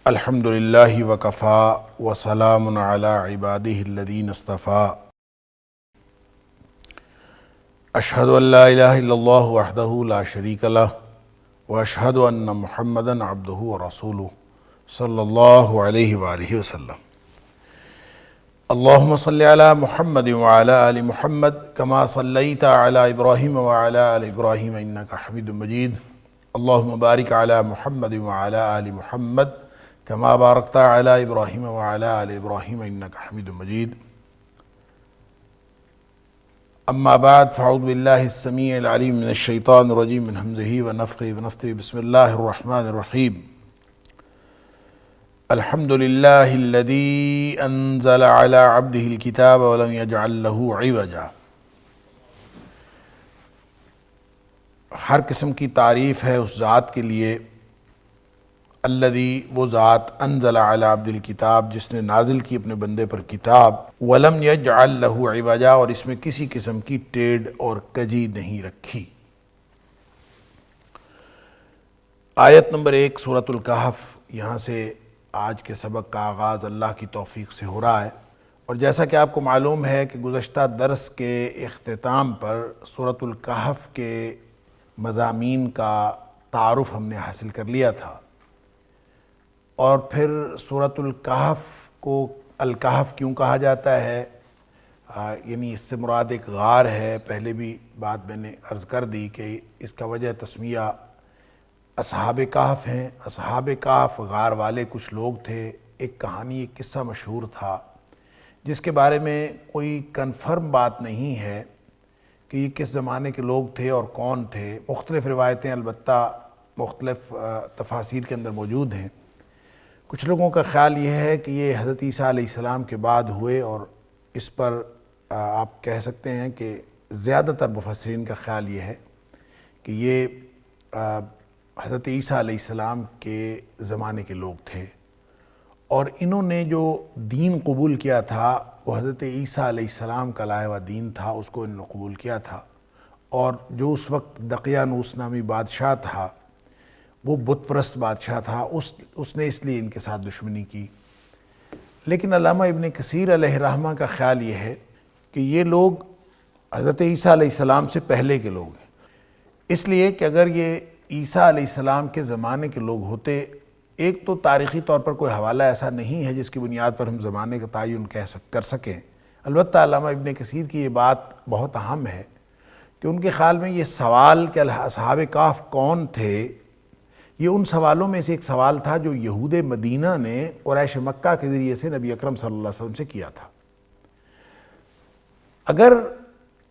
الحمدللہ وکفا وسلام علی عبادہ الذین اصطفا اشہد ان لا الہ الا اللہ وحدہ لا شریک لہ واشہد ان محمدا عبدہ ورسولہ صلی اللہ علیہ وآلہ وسلم۔ اللہم صلی علی محمد وعلی آل محمد کما صلیت علی ابراہیم وعلی آل ابراہیم انک حمید مجید۔ اللہم بارک علی محمد وعلی آل محمد کما بارکت علی ابراہیم وعلی آل ابراہیم انک حمید مجید۔ اما بعد فاعوذ باللہ السمیع العلیم من الشیطان الرجیم من ہمزہ ونفخہ ونفثہ بسم اللہ الرحمن الرحیم۔ الحمدللہ الذی انزل علی عبدہ الکتاب ولم یجعل لہ عوجا۔ ہر قسم کی تعریف ہے اس ذات کے لیے، الذی وہ ذات انزل علی عبد الکتاب جس نے نازل کی اپنے بندے پر کتاب، ولم یجعل لہ عوجا اور اس میں کسی قسم کی ٹیڑھ اور کجی نہیں رکھی۔ آیت نمبر 1 سورۃ الکہف، یہاں سے آج کے سبق کا آغاز اللہ کی توفیق سے ہو رہا ہے، اور جیسا کہ آپ کو معلوم ہے کہ گزشتہ درس کے اختتام پر سورۃ الکہف کے مضامین کا تعارف ہم نے حاصل کر لیا تھا، اور پھر سورۃ الکہف کو الکہف کیوں کہا جاتا ہے، یعنی اس سے مراد ایک غار ہے۔ پہلے بھی بات میں نے عرض کر دی کہ اس کا وجہ تسمیہ اصحاب کہف ہیں۔ اصحاب کہف غار والے کچھ لوگ تھے۔ ایک کہانی، ایک قصہ مشہور تھا جس کے بارے میں کوئی کنفرم بات نہیں ہے کہ یہ کس زمانے کے لوگ تھے اور کون تھے۔ مختلف روایتیں البتہ مختلف تفاسیر کے اندر موجود ہیں۔ کچھ لوگوں کا خیال یہ ہے کہ یہ حضرت عیسیٰ علیہ السلام کے بعد ہوئے، اور اس پر آپ کہہ سکتے ہیں کہ زیادہ تر مفسرین کا خیال یہ ہے کہ یہ حضرت عیسیٰ علیہ السلام کے زمانے کے لوگ تھے، اور انہوں نے جو دین قبول کیا تھا وہ حضرت عیسیٰ علیہ السلام کا لایا ہوا دین تھا، اس کو انہوں نے قبول کیا تھا۔ اور جو اس وقت دقیانوس نامی بادشاہ تھا، وہ بت پرست بادشاہ تھا، اس نے اس لیے ان کے ساتھ دشمنی کی۔ لیکن علامہ ابن کثیر علیہ رحمہ کا خیال یہ ہے کہ یہ لوگ حضرت عیسیٰ علیہ السلام سے پہلے کے لوگ ہیں، اس لیے کہ اگر یہ عیسیٰ علیہ السلام کے زمانے کے لوگ ہوتے، ایک تو تاریخی طور پر کوئی حوالہ ایسا نہیں ہے جس کی بنیاد پر ہم زمانے کا تعین کر سکیں۔ البتہ علامہ ابن کثیر کی یہ بات بہت اہم ہے کہ ان کے خیال میں یہ سوال کہ اصحاب کہف کون تھے، یہ ان سوالوں میں سے ایک سوال تھا جو یہود مدینہ نے قریش مکہ کے ذریعے سے نبی اکرم صلی اللہ علیہ وسلم سے کیا تھا۔ اگر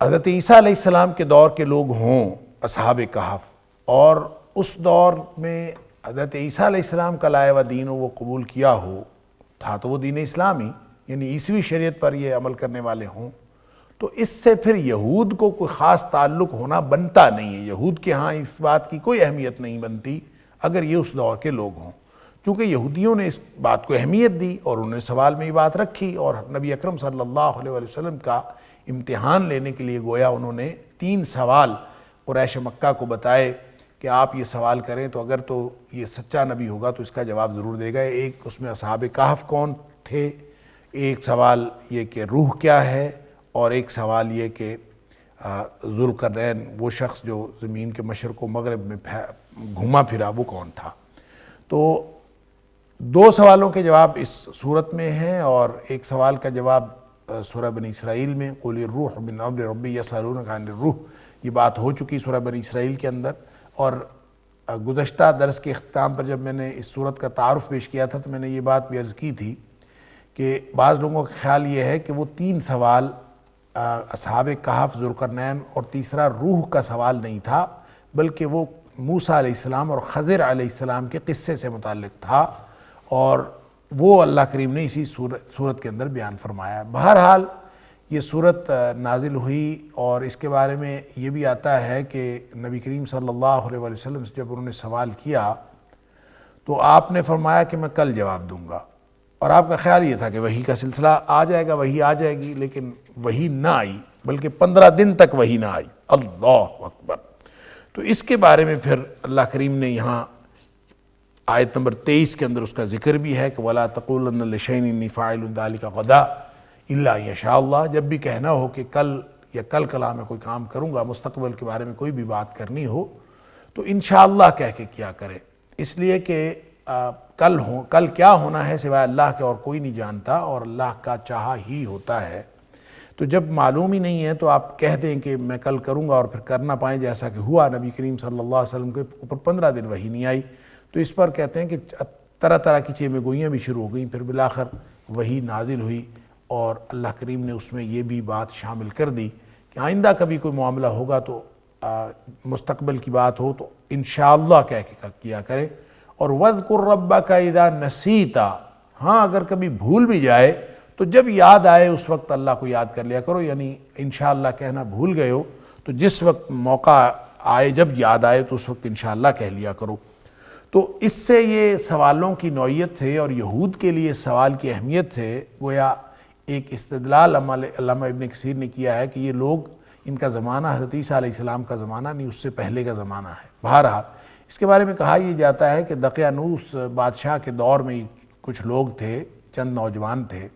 حضرت عیسیٰ علیہ السلام کے دور کے لوگ ہوں اصحاب کہف، اور اس دور میں حضرت عیسیٰ علیہ السلام کا لایا ہوا دین وہ قبول کیا ہو تھا، تو وہ دین اسلامی یعنی عیسوی شریعت پر یہ عمل کرنے والے ہوں، تو اس سے پھر یہود کو کوئی خاص تعلق ہونا بنتا نہیں ہے۔ یہود کے ہاں اس بات کی کوئی اہمیت نہیں بنتی اگر یہ اس دور کے لوگ ہوں، چونکہ یہودیوں نے اس بات کو اہمیت دی اور انہوں نے سوال میں یہ بات رکھی، اور نبی اکرم صلی اللہ علیہ وسلم کا امتحان لینے کے لیے گویا انہوں نے 3 سوال قریش مکہ کو بتائے کہ آپ یہ سوال کریں تو اگر تو یہ سچا نبی ہوگا تو اس کا جواب ضرور دے گا۔ ایک اس میں اصحاب کہف کون تھے، ایک سوال یہ کہ روح کیا ہے، اور ایک سوال یہ کہ ذوالقرنین وہ شخص جو زمین کے مشرق و مغرب میں گھوما پھرا وہ کون تھا۔ تو 2 سوالوں کے جواب اس صورت میں ہیں، اور ایک سوال کا جواب سورہ بنی اسرائیل میں قُلِ الرُّوحُ مِنْ أَمْرِ رَبِّي يَسْأَلُونَكَ عَنِ الرُّوحِ، یہ بات ہو چکی سورہ بنی اسرائیل کے اندر۔ اور گزشتہ درس کے اختتام پر جب میں نے اس صورت کا تعارف پیش کیا تھا تو میں نے یہ بات بھی عرض کی تھی کہ بعض لوگوں کا خیال یہ ہے کہ وہ 3 سوال اصحاب کہف، ذوالقرنین اور تیسرا روح کا سوال نہیں تھا، بلکہ وہ موسیٰ علیہ السلام اور خضر علیہ السلام کے قصے سے متعلق تھا، اور وہ اللہ کریم نے اسی صورت کے اندر بیان فرمایا ہے۔ بہرحال یہ صورت نازل ہوئی اور اس کے بارے میں یہ بھی آتا ہے کہ نبی کریم صلی اللہ علیہ وسلم سے جب انہوں نے سوال کیا تو آپ نے فرمایا کہ میں کل جواب دوں گا، اور آپ کا خیال یہ تھا کہ وحی کا سلسلہ آ جائے گا، وحی آ جائے گی، لیکن وحی نہ آئی، بلکہ 15 دن تک وحی نہ آئی۔ اللہ اکبر! تو اس کے بارے میں پھر اللہ کریم نے یہاں آیت نمبر 23 کے اندر اس کا ذکر بھی ہے کہ وَلَا تَقُولَنَّ لِشَيْءٍ إِنِّي فَاعِلٌ ذَلِكَ غَدًا إِلَّا أَن يَشَاءَ اللَّهُ، جب بھی کہنا ہو کہ کل یا کل کلا میں کوئی کام کروں گا، مستقبل کے بارے میں کوئی بھی بات کرنی ہو تو انشاءاللہ کہہ کے کیا کرے، اس لیے کہ کل کیا ہونا ہے سوائے اللہ کے اور کوئی نہیں جانتا، اور اللہ کا چاہا ہی ہوتا ہے۔ تو جب معلوم ہی نہیں ہے تو آپ کہہ دیں کہ میں کل کروں گا اور پھر کر نہ پائیں، جیسا کہ ہوا نبی کریم صلی اللہ علیہ وسلم کے اوپر 15 دن وحی نہیں آئی، تو اس پر کہتے ہیں کہ طرح طرح کی چیمیں گوئیاں بھی شروع ہو گئیں، پھر بالآخر وحی نازل ہوئی اور اللہ کریم نے اس میں یہ بھی بات شامل کر دی کہ آئندہ کبھی کوئی معاملہ ہوگا تو مستقبل کی بات ہو تو انشاءاللہ کہہ کے کیا کرے، اور وَاذْكُرْ رَبَّكَ إِذَا نَسِيتَ، ہاں اگر کبھی بھول بھی جائے تو جب یاد آئے اس وقت اللہ کو یاد کر لیا کرو، یعنی انشاءاللہ کہنا بھول گئے ہو تو جس وقت موقع آئے، جب یاد آئے تو اس وقت انشاءاللہ کہہ لیا کرو۔ تو اس سے یہ سوالوں کی نوعیت ہے اور یہود کے لیے سوال کی اہمیت ہے، گویا ایک استدلال علامہ ابن کثیر نے کیا ہے کہ یہ لوگ، ان کا زمانہ حضرت عیسیٰ علیہ السلام کا زمانہ نہیں، اس سے پہلے کا زمانہ ہے۔ بہرحال اس کے بارے میں کہا یہ جاتا ہے کہ دقیانوس بادشاہ کے دور میں کچھ لوگ تھے، چند نوجوان تھے،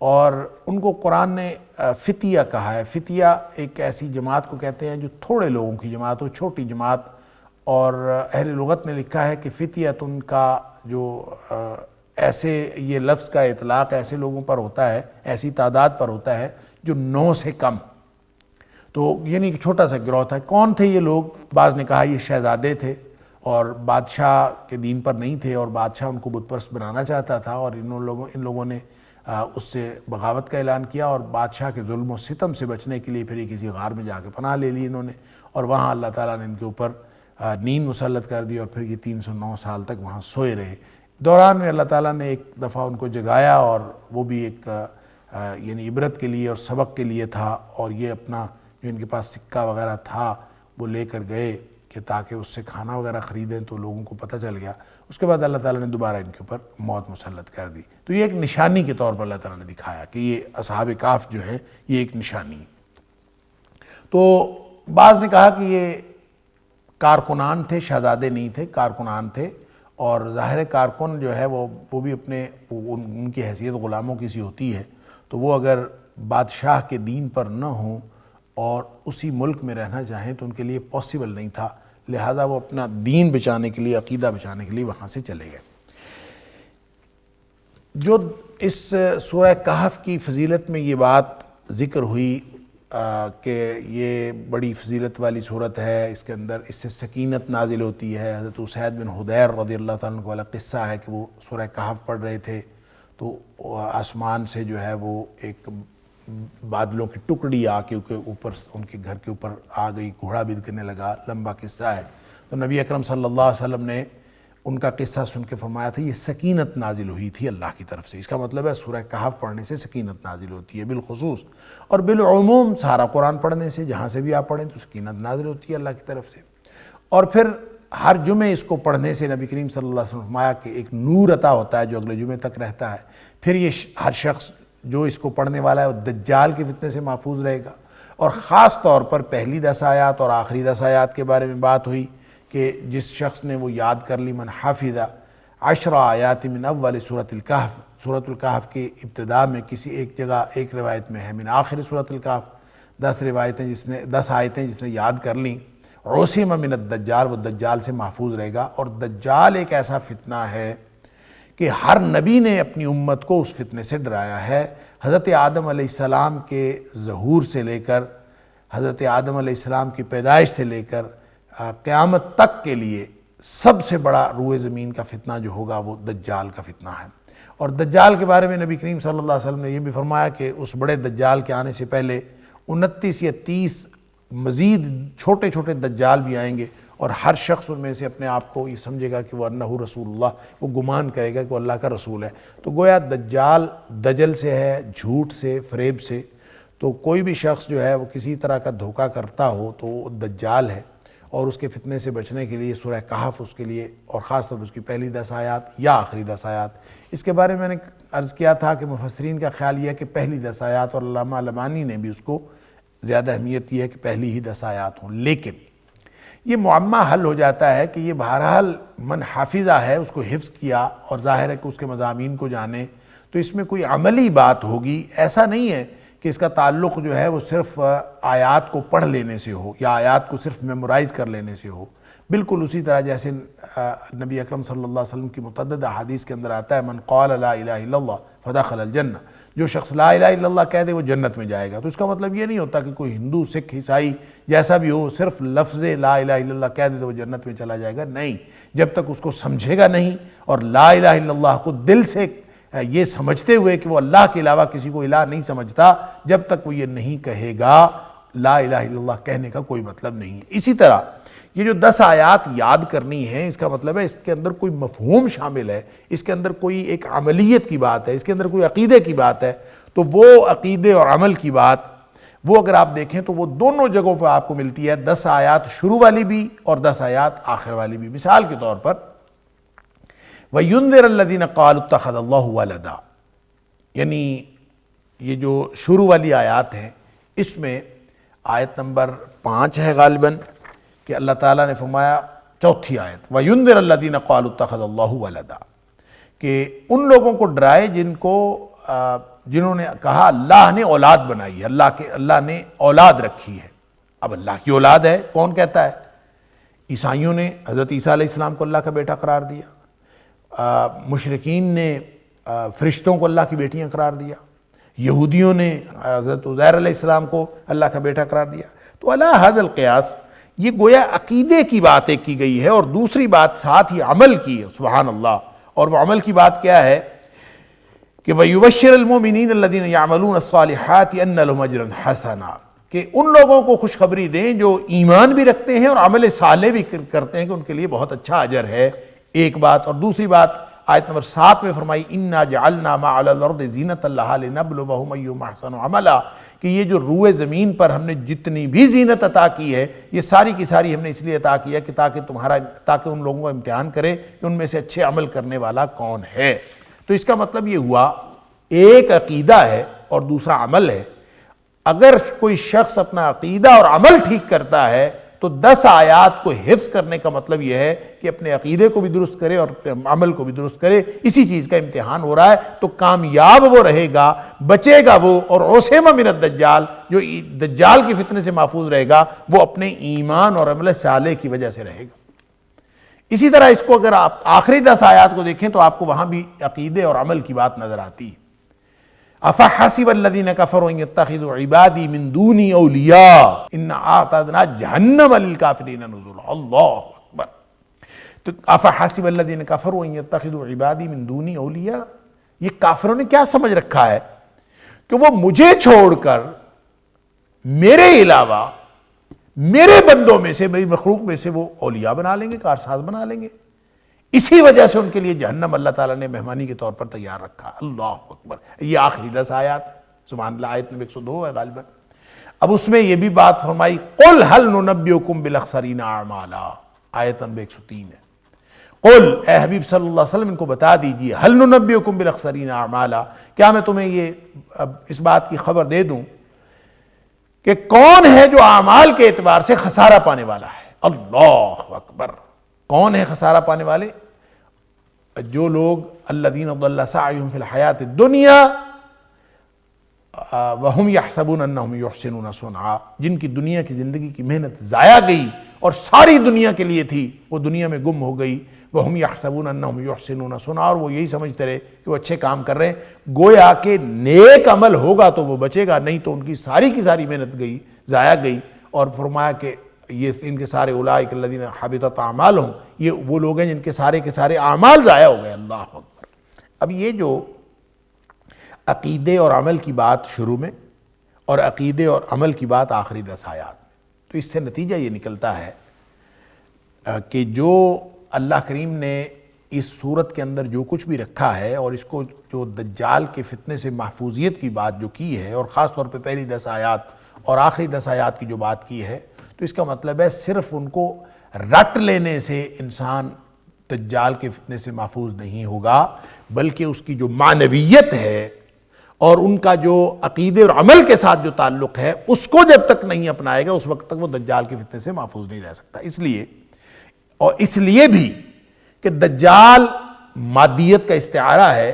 اور ان کو قرآن نے فتیہ کہا ہے۔ فتیہ ایک ایسی جماعت کو کہتے ہیں جو تھوڑے لوگوں کی جماعت ہو، چھوٹی جماعت، اور اہل لغت نے لکھا ہے کہ فتیت ان کا جو ایسے یہ لفظ کا اطلاق ایسے لوگوں پر ہوتا ہے، ایسی تعداد پر ہوتا ہے جو 9 سے کم، تو یعنی کہ چھوٹا سا گروہ تھا۔ کون تھے یہ لوگ؟ بعض نے کہا یہ شہزادے تھے اور بادشاہ کے دین پر نہیں تھے، اور بادشاہ ان کو بت پرست بنانا چاہتا تھا، اور ان لوگوں نے اس سے بغاوت کا اعلان کیا، اور بادشاہ کے ظلم و ستم سے بچنے کے لیے پھر کسی غار میں جا کے پناہ لے لی انہوں نے، اور وہاں اللہ تعالیٰ نے ان کے اوپر نیند مسلط کر دی، اور پھر یہ 309 سال تک وہاں سوئے رہے۔ دوران میں اللہ تعالیٰ نے ایک دفعہ ان کو جگایا، اور وہ بھی ایک یعنی عبرت کے لیے اور سبق کے لیے تھا، اور یہ اپنا جو ان کے پاس سکہ وغیرہ تھا وہ لے کر گئے کہ تاکہ اس سے کھانا وغیرہ خریدیں، تو لوگوں کو پتہ چل گیا۔ اس کے بعد اللہ تعالیٰ نے دوبارہ ان کے اوپر موت مسلط کر دی۔ تو یہ ایک نشانی کے طور پر اللہ تعالیٰ نے دکھایا کہ یہ اصحاب کہف جو ہیں یہ ایک نشانی ہے۔ تو بعض نے کہا کہ یہ کارکنان تھے، شہزادے نہیں تھے، کارکنان تھے، اور ظاہر کارکن جو ہے وہ بھی اپنے ان کی حیثیت غلاموں کی سی ہوتی ہے، تو وہ اگر بادشاہ کے دین پر نہ ہوں اور اسی ملک میں رہنا چاہیں تو ان کے لیے پاسبل نہیں تھا، لہذا وہ اپنا دین بچانے کے لیے، عقیدہ بچانے کے لیے وہاں سے چلے گئے۔ جو اس سورہ کہف کی فضیلت میں یہ بات ذکر ہوئی کہ یہ بڑی فضیلت والی صورت ہے، اس کے اندر اس سے سکینت نازل ہوتی ہے۔ حضرت اسید بن حدیر رضی اللہ تعالیٰ عنہ والا قصہ ہے کہ وہ سورہ کہف پڑھ رہے تھے تو آسمان سے جو ہے وہ ایک بادلوں کی ٹکڑی آ کے اوپر ان کے گھر کے اوپر آ گئی، گھوڑا بھدکنے لگا، لمبا قصہ ہے۔ تو نبی اکرم صلی اللہ علیہ وسلم نے ان کا قصہ سن کے فرمایا تھا یہ سکینت نازل ہوئی تھی اللہ کی طرف سے۔ اس کا مطلب ہے سورہ کہف پڑھنے سے سکینت نازل ہوتی ہے بالخصوص، اور بالعموم سارا قرآن پڑھنے سے جہاں سے بھی آپ پڑھیں تو سکینت نازل ہوتی ہے اللہ کی طرف سے۔ اور پھر ہر جمعے اس کو پڑھنے سے نبی کریم صلی اللہ علیہ وسلم نے فرمایا کہ ایک نور عطا ہوتا ہے جو اگلے جمعے تک رہتا ہے۔ پھر یہ ہر شخص جو اس کو پڑھنے والا ہے وہ دجال کے فتنے سے محفوظ رہے گا، اور خاص طور پر پہلی 10 آیات اور آخری 10 آیات کے بارے میں بات ہوئی کہ جس شخص نے وہ یاد کر لی، من حافظ 10 آیات من اول سورۃ الکہف، سورۃ الکہف کی ابتدا میں کسی ایک جگہ ایک روایت میں ہے من آخر سورۃ الکہف، 10 آیتیں جس نے یاد کر لیں، عصم من الدجال، وہ دجال سے محفوظ رہے گا۔ اور دجال ایک ایسا فتنہ ہے کہ ہر نبی نے اپنی امت کو اس فتنے سے ڈرایا ہے۔ حضرت آدم علیہ السلام کے ظہور سے لے کر، حضرت آدم علیہ السلام کی پیدائش سے لے کر قیامت تک کے لیے سب سے بڑا روئے زمین کا فتنہ جو ہوگا وہ دجال کا فتنہ ہے۔ اور دجال کے بارے میں نبی کریم صلی اللہ علیہ وسلم نے یہ بھی فرمایا کہ اس بڑے دجال کے آنے سے پہلے 29 یا 30 مزید چھوٹے چھوٹے دجال بھی آئیں گے، اور ہر شخص ان میں سے اپنے آپ کو یہ سمجھے گا کہ وہ انہ رسول اللہ، وہ گمان کرے گا کہ وہ اللہ کا رسول ہے۔ تو گویا دجال دجل سے ہے، جھوٹ سے، فریب سے۔ تو کوئی بھی شخص جو ہے وہ کسی طرح کا دھوکہ کرتا ہو تو وہ دجال ہے، اور اس کے فتنے سے بچنے کے لیے سورہ کہف اس کے لیے، اور خاص طور پر اس کی پہلی 10 آیات یا آخری 10 آیات، اس کے بارے میں نے عرض کیا تھا کہ مفسرین کا خیال یہ ہے کہ پہلی 10 آیات، اور علامہ علمانی نے بھی اس کو زیادہ اہمیت دی ہے کہ پہلی ہی 10 آیات ہوں۔ لیکن یہ معمہ حل ہو جاتا ہے کہ یہ بہرحال من حافظہ ہے، اس کو حفظ کیا اور ظاہر ہے کہ اس کے مضامین کو جانے، تو اس میں کوئی عملی بات ہوگی۔ ایسا نہیں ہے کہ اس کا تعلق جو ہے وہ صرف آیات کو پڑھ لینے سے ہو یا آیات کو صرف میمورائز کر لینے سے ہو، بالکل اسی طرح جیسے نبی اکرم صلی اللہ علیہ وسلم کی متعدد احادیث کے اندر آتا ہے من قال لا الہ الا اللہ فدخل الجنہ، جو شخص لا الہ الا اللہ کہہ دے وہ جنت میں جائے گا۔ تو اس کا مطلب یہ نہیں ہوتا کہ کوئی ہندو، سکھ، عیسائی جیسا بھی ہو صرف لفظ لا الہ الا اللہ کہہ دے تو وہ جنت میں چلا جائے گا، نہیں، جب تک اس کو سمجھے گا نہیں اور لا الہ الا اللہ کو دل سے یہ سمجھتے ہوئے کہ وہ اللہ کے علاوہ کسی کو الہ نہیں سمجھتا، جب تک وہ یہ نہیں کہے گا لا الہ الا اللہ کہنے کا کوئی مطلب نہیں ہے۔ اسی طرح یہ جو 10 آیات یاد کرنی ہے، اس کا مطلب ہے اس کے اندر کوئی مفہوم شامل ہے، اس کے اندر کوئی ایک عملیت کی بات ہے، اس کے اندر کوئی عقیدے کی بات ہے، تو وہ عقیدے اور عمل کی بات وہ اگر آپ دیکھیں تو وہ دونوں جگہوں پہ آپ کو ملتی ہے، 10 آیات شروع والی بھی اور 10 آیات آخر والی بھی۔ مثال کے طور پر وَيُنذِرَ الَّذِينَ قَالُوا اتَّخَذَ اللَّهُ وَلَدًا، یعنی یہ جو شروع والی آیات ہیں، اس میں آیت نمبر 5 ہے غالباً کہ اللہ تعالیٰ نے فرمایا، چوتھی آیت وَيُنذِرَ الَّذِينَ قَالُوا اتَّخَذَ اللَّهُ وَلَدًا، کہ ان لوگوں کو ڈرائے جنہوں نے کہا اللہ نے اولاد بنائی ہے، اللہ نے اولاد رکھی ہے۔ اب اللہ کی اولاد ہے کون کہتا ہے؟ عیسائیوں نے حضرت عیسیٰ علیہ السلام کو اللہ کا بیٹا قرار دیا، مشرکین نے فرشتوں کو اللہ کی بیٹیاں قرار دیا، یہودیوں نے حضرت عزیر علیہ السلام کو اللہ کا بیٹا قرار دیا۔ تو علی ھذا القیاس یہ گویا عقیدے کی بات ایک کی گئی ہے، اور دوسری بات ساتھ ہی عمل کی ہے، سبحان اللہ۔ اور وہ عمل کی بات کیا ہے کہ وَيُبَشِّرُ الْمُؤْمِنِينَ الَّذِينَ يَعْمَلُونَ الصَّالِحَاتِ أَنَّ لَهُمْ أَجْرًا حَسَنًا، کہ ان لوگوں کو خوشخبری دیں جو ایمان بھی رکھتے ہیں اور عمل صالح بھی کرتے ہیں کہ ان کے لیے بہت اچھا اجر ہے، ایک بات۔ اور دوسری بات آیت نمبر 7 میں فرمائی اِنَّا جَعَلْنَا مَا عَلَى الْأَرْضِ زِينَةً لَهَا لِنَبْلُوَهُمْ أَيُّهُمْ أَحْسَنُ عَمَلًا، کہ یہ جو روئے زمین پر ہم نے جتنی بھی زینت عطا کی ہے، یہ ساری کی ساری ہم نے اس لیے عطا کی ہے کہ تاکہ ان لوگوں کا امتحان کرے کہ ان میں سے اچھے عمل کرنے والا کون ہے۔ تو اس کا مطلب یہ ہوا ایک عقیدہ ہے اور دوسرا عمل ہے۔ اگر کوئی شخص اپنا عقیدہ اور عمل ٹھیک کرتا ہے تو 10 آیات کو حفظ کرنے کا مطلب یہ ہے کہ اپنے عقیدے کو بھی درست کرے اور عمل کو بھی درست کرے، اسی چیز کا امتحان ہو رہا ہے، تو کامیاب وہ رہے گا، بچے گا وہ، اور عصمہ من الدجال، جو دجال کے فتنے سے محفوظ رہے گا، وہ اپنے ایمان اور عمل صالح کی وجہ سے رہے گا۔ اسی طرح اس کو اگر آپ آخری 10 آیات کو دیکھیں تو آپ کو وہاں بھی عقیدے اور عمل کی بات نظر آتی ہے۔ أَفَحَسِبَ الَّذِينَ كَفَرُوا أَن يَتَّخِذُوا عِبَادِي مِن دُونِي أَوْلِيَاءَ إِنَّا أَعْتَدْنَا جَهَنَّمَ لِلْكَافِرِينَ نُزُلًا، اللہ اکبر۔ تو أَفَحَسِبَ الَّذِينَ كَفَرُوا أَن يَتَّخِذُوا عِبَادِي مِن دُونِي أَوْلِيَاءَ، یہ کافروں نے کیا سمجھ رکھا ہے کہ وہ مجھے چھوڑ کر میرے علاوہ میرے بندوں میں سے، میری مخلوق میں سے وہ اولیاء بنا لیں گے، کارساز بنا لیں گے، اسی وجہ سے ان کے لیے جہنم اللہ تعالیٰ نے مہمانی کے طور پر تیار رکھا۔ اللہ اکبر۔ یہ آخری 10 آیات، سبحان اللہ، آیت نمبر 102 ہے غالباً۔ اب اس میں یہ بھی بات فرمائی قُلْ هَلْ نُنَبِّئُكُمْ بِالْأَخْسَرِينَ أَعْمَالًا، آیت نمبر 103 ہے۔ قُلْ، اے حبیب صلی اللہ علیہ وسلم ان کو بتا دیجئے، هَلْ نُنَبِّئُكُمْ بِالْأَخْسَرِينَ أَعْمَالًا، کیا میں تمہیں یہ اس بات کی خبر دے دوں کہ کون ہے جو اعمال کے اعتبار سے خسارہ پانے والا ہے؟ اللہ اکبر۔ کون ہے خسارہ پانے والے؟ جو لوگ الذین ضل سعیہم فی الحیات الدنیا وہم یحسبون انہم یحسنون صنعا، جن کی دنیا کی زندگی کی محنت ضائع گئی اور ساری دنیا کے لیے تھی، وہ دنیا میں گم ہو گئی۔ وہم یحسبون انہم یحسنون صنعا، اور وہ یہی سمجھتے رہے کہ وہ اچھے کام کر رہے ہیں۔ گویا کہ نیک عمل ہوگا تو وہ بچے گا، نہیں تو ان کی ساری کی ساری محنت گئی، ضائع گئی۔ اور فرمایا کہ یہ ان کے سارے اولئک الذین حبطت اعمالہم، یہ وہ لوگ ہیں جن کے سارے اعمال ضائع ہو گئے۔ اللہ اکبر۔ اب یہ جو عقیدے اور عمل کی بات شروع میں اور عقیدے اور عمل کی بات آخری 10 آیات میں، تو اس سے نتیجہ یہ نکلتا ہے کہ جو اللہ کریم نے اس صورت کے اندر جو کچھ بھی رکھا ہے اور اس کو جو دجال کے فتنے سے محفوظیت کی بات جو کی ہے، اور خاص طور پہ پہلی 10 آیات اور آخری 10 آیات کی جو بات کی ہے، تو اس کا مطلب ہے صرف ان کو رٹ لینے سے انسان دجال کے فتنے سے محفوظ نہیں ہوگا، بلکہ اس کی جو معنویت ہے اور ان کا جو عقیدے اور عمل کے ساتھ جو تعلق ہے، اس کو جب تک نہیں اپنائے گا اس وقت تک وہ دجال کے فتنے سے محفوظ نہیں رہ سکتا۔ اس لیے بھی کہ دجال مادیت کا استعارہ ہے،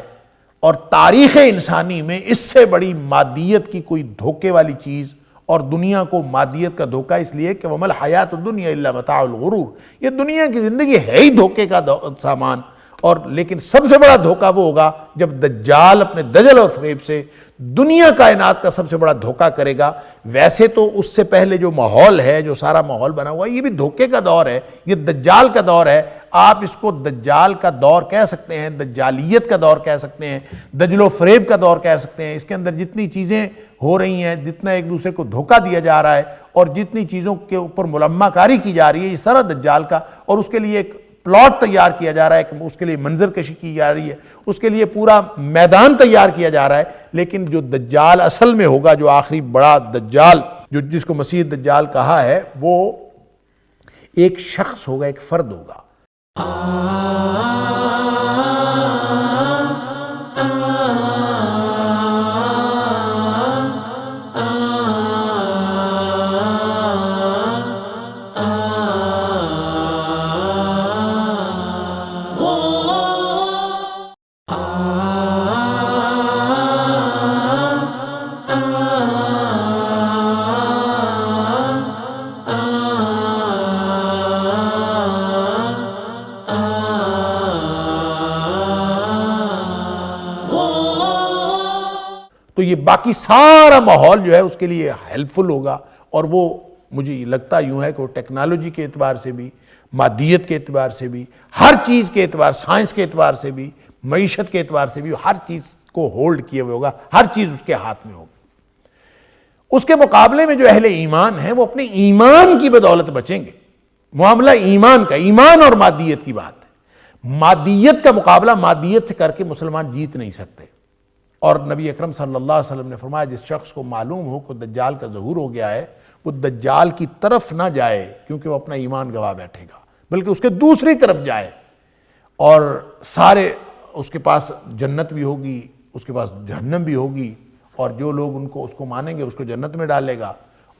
اور تاریخ انسانی میں اس سے بڑی مادیت کی کوئی دھوکے والی چیز اور دنیا کو مادیت کا دھوکہ اس لیے کہ وَمَا الْحَيَاةُ الدُّنْيَا إِلَّا مَتَاعُ الْغُرُورِ، یہ دنیا کی زندگی ہے ہی دھوکے کا سامان، اور لیکن سب سے بڑا دھوکہ وہ ہوگا جب دجال اپنے دجل اور فریب سے دنیا کائنات کا سب سے بڑا دھوکہ کرے گا۔ ویسے تو اس سے پہلے جو ماحول ہے، جو سارا ماحول بنا ہوا ہے، یہ بھی دھوکے کا دور ہے، یہ دجال کا دور ہے۔ آپ اس کو دجال کا دور کہہ سکتے ہیں، دجالیت کا دور کہہ سکتے ہیں، دجل و فریب کا دور کہہ سکتے ہیں۔ اس کے اندر جتنی چیزیں ہو رہی ہیں، جتنا ایک دوسرے کو دھوکہ دیا جا رہا ہے اور جتنی چیزوں کے اوپر ملمہ کاری کی جا رہی ہے، یہ سارا دجال کا، اور اس کے لیے ایک پلاٹ تیار کیا جا رہا ہے، اس کے لیے منظر کشی کی جا رہی ہے، اس کے لیے پورا میدان تیار کیا جا رہا ہے۔ لیکن جو دجال اصل میں ہوگا، جو آخری بڑا دجال، جس کو مسیح دجال کہا ہے، وہ ایک شخص ہوگا، ایک فرد ہوگا۔ تو یہ باقی سارا ماحول جو ہے اس کے لیے ہیلپ فل ہوگا، اور وہ مجھے لگتا یوں ہے کہ وہ ٹیکنالوجی کے اعتبار سے بھی، مادیت کے اعتبار سے بھی، ہر چیز کے اعتبار، سائنس کے اعتبار سے بھی، معیشت کے اعتبار سے بھی، ہر چیز کو ہولڈ کیے ہوئے ہوگا، ہر چیز اس کے ہاتھ میں ہوگی۔ اس کے مقابلے میں جو اہل ایمان ہیں وہ اپنے ایمان کی بدولت بچیں گے۔ معاملہ ایمان کا، ایمان اور مادیت کی بات ہے۔ مادیت کا مقابلہ مادیت سے کر کے مسلمان جیت نہیں سکتے، اور نبی اکرم صلی اللہ علیہ وسلم نے فرمایا جس شخص کو معلوم ہو کہ دجال کا ظہور ہو گیا ہے، وہ دجال کی طرف نہ جائے، کیونکہ وہ اپنا ایمان گوا بیٹھے گا، بلکہ اس کے دوسری طرف جائے، اور سارے اس کے پاس جنت بھی ہوگی، اس کے پاس جہنم بھی ہوگی، اور جو لوگ اس کو مانیں گے اس کو جنت میں ڈالے گا،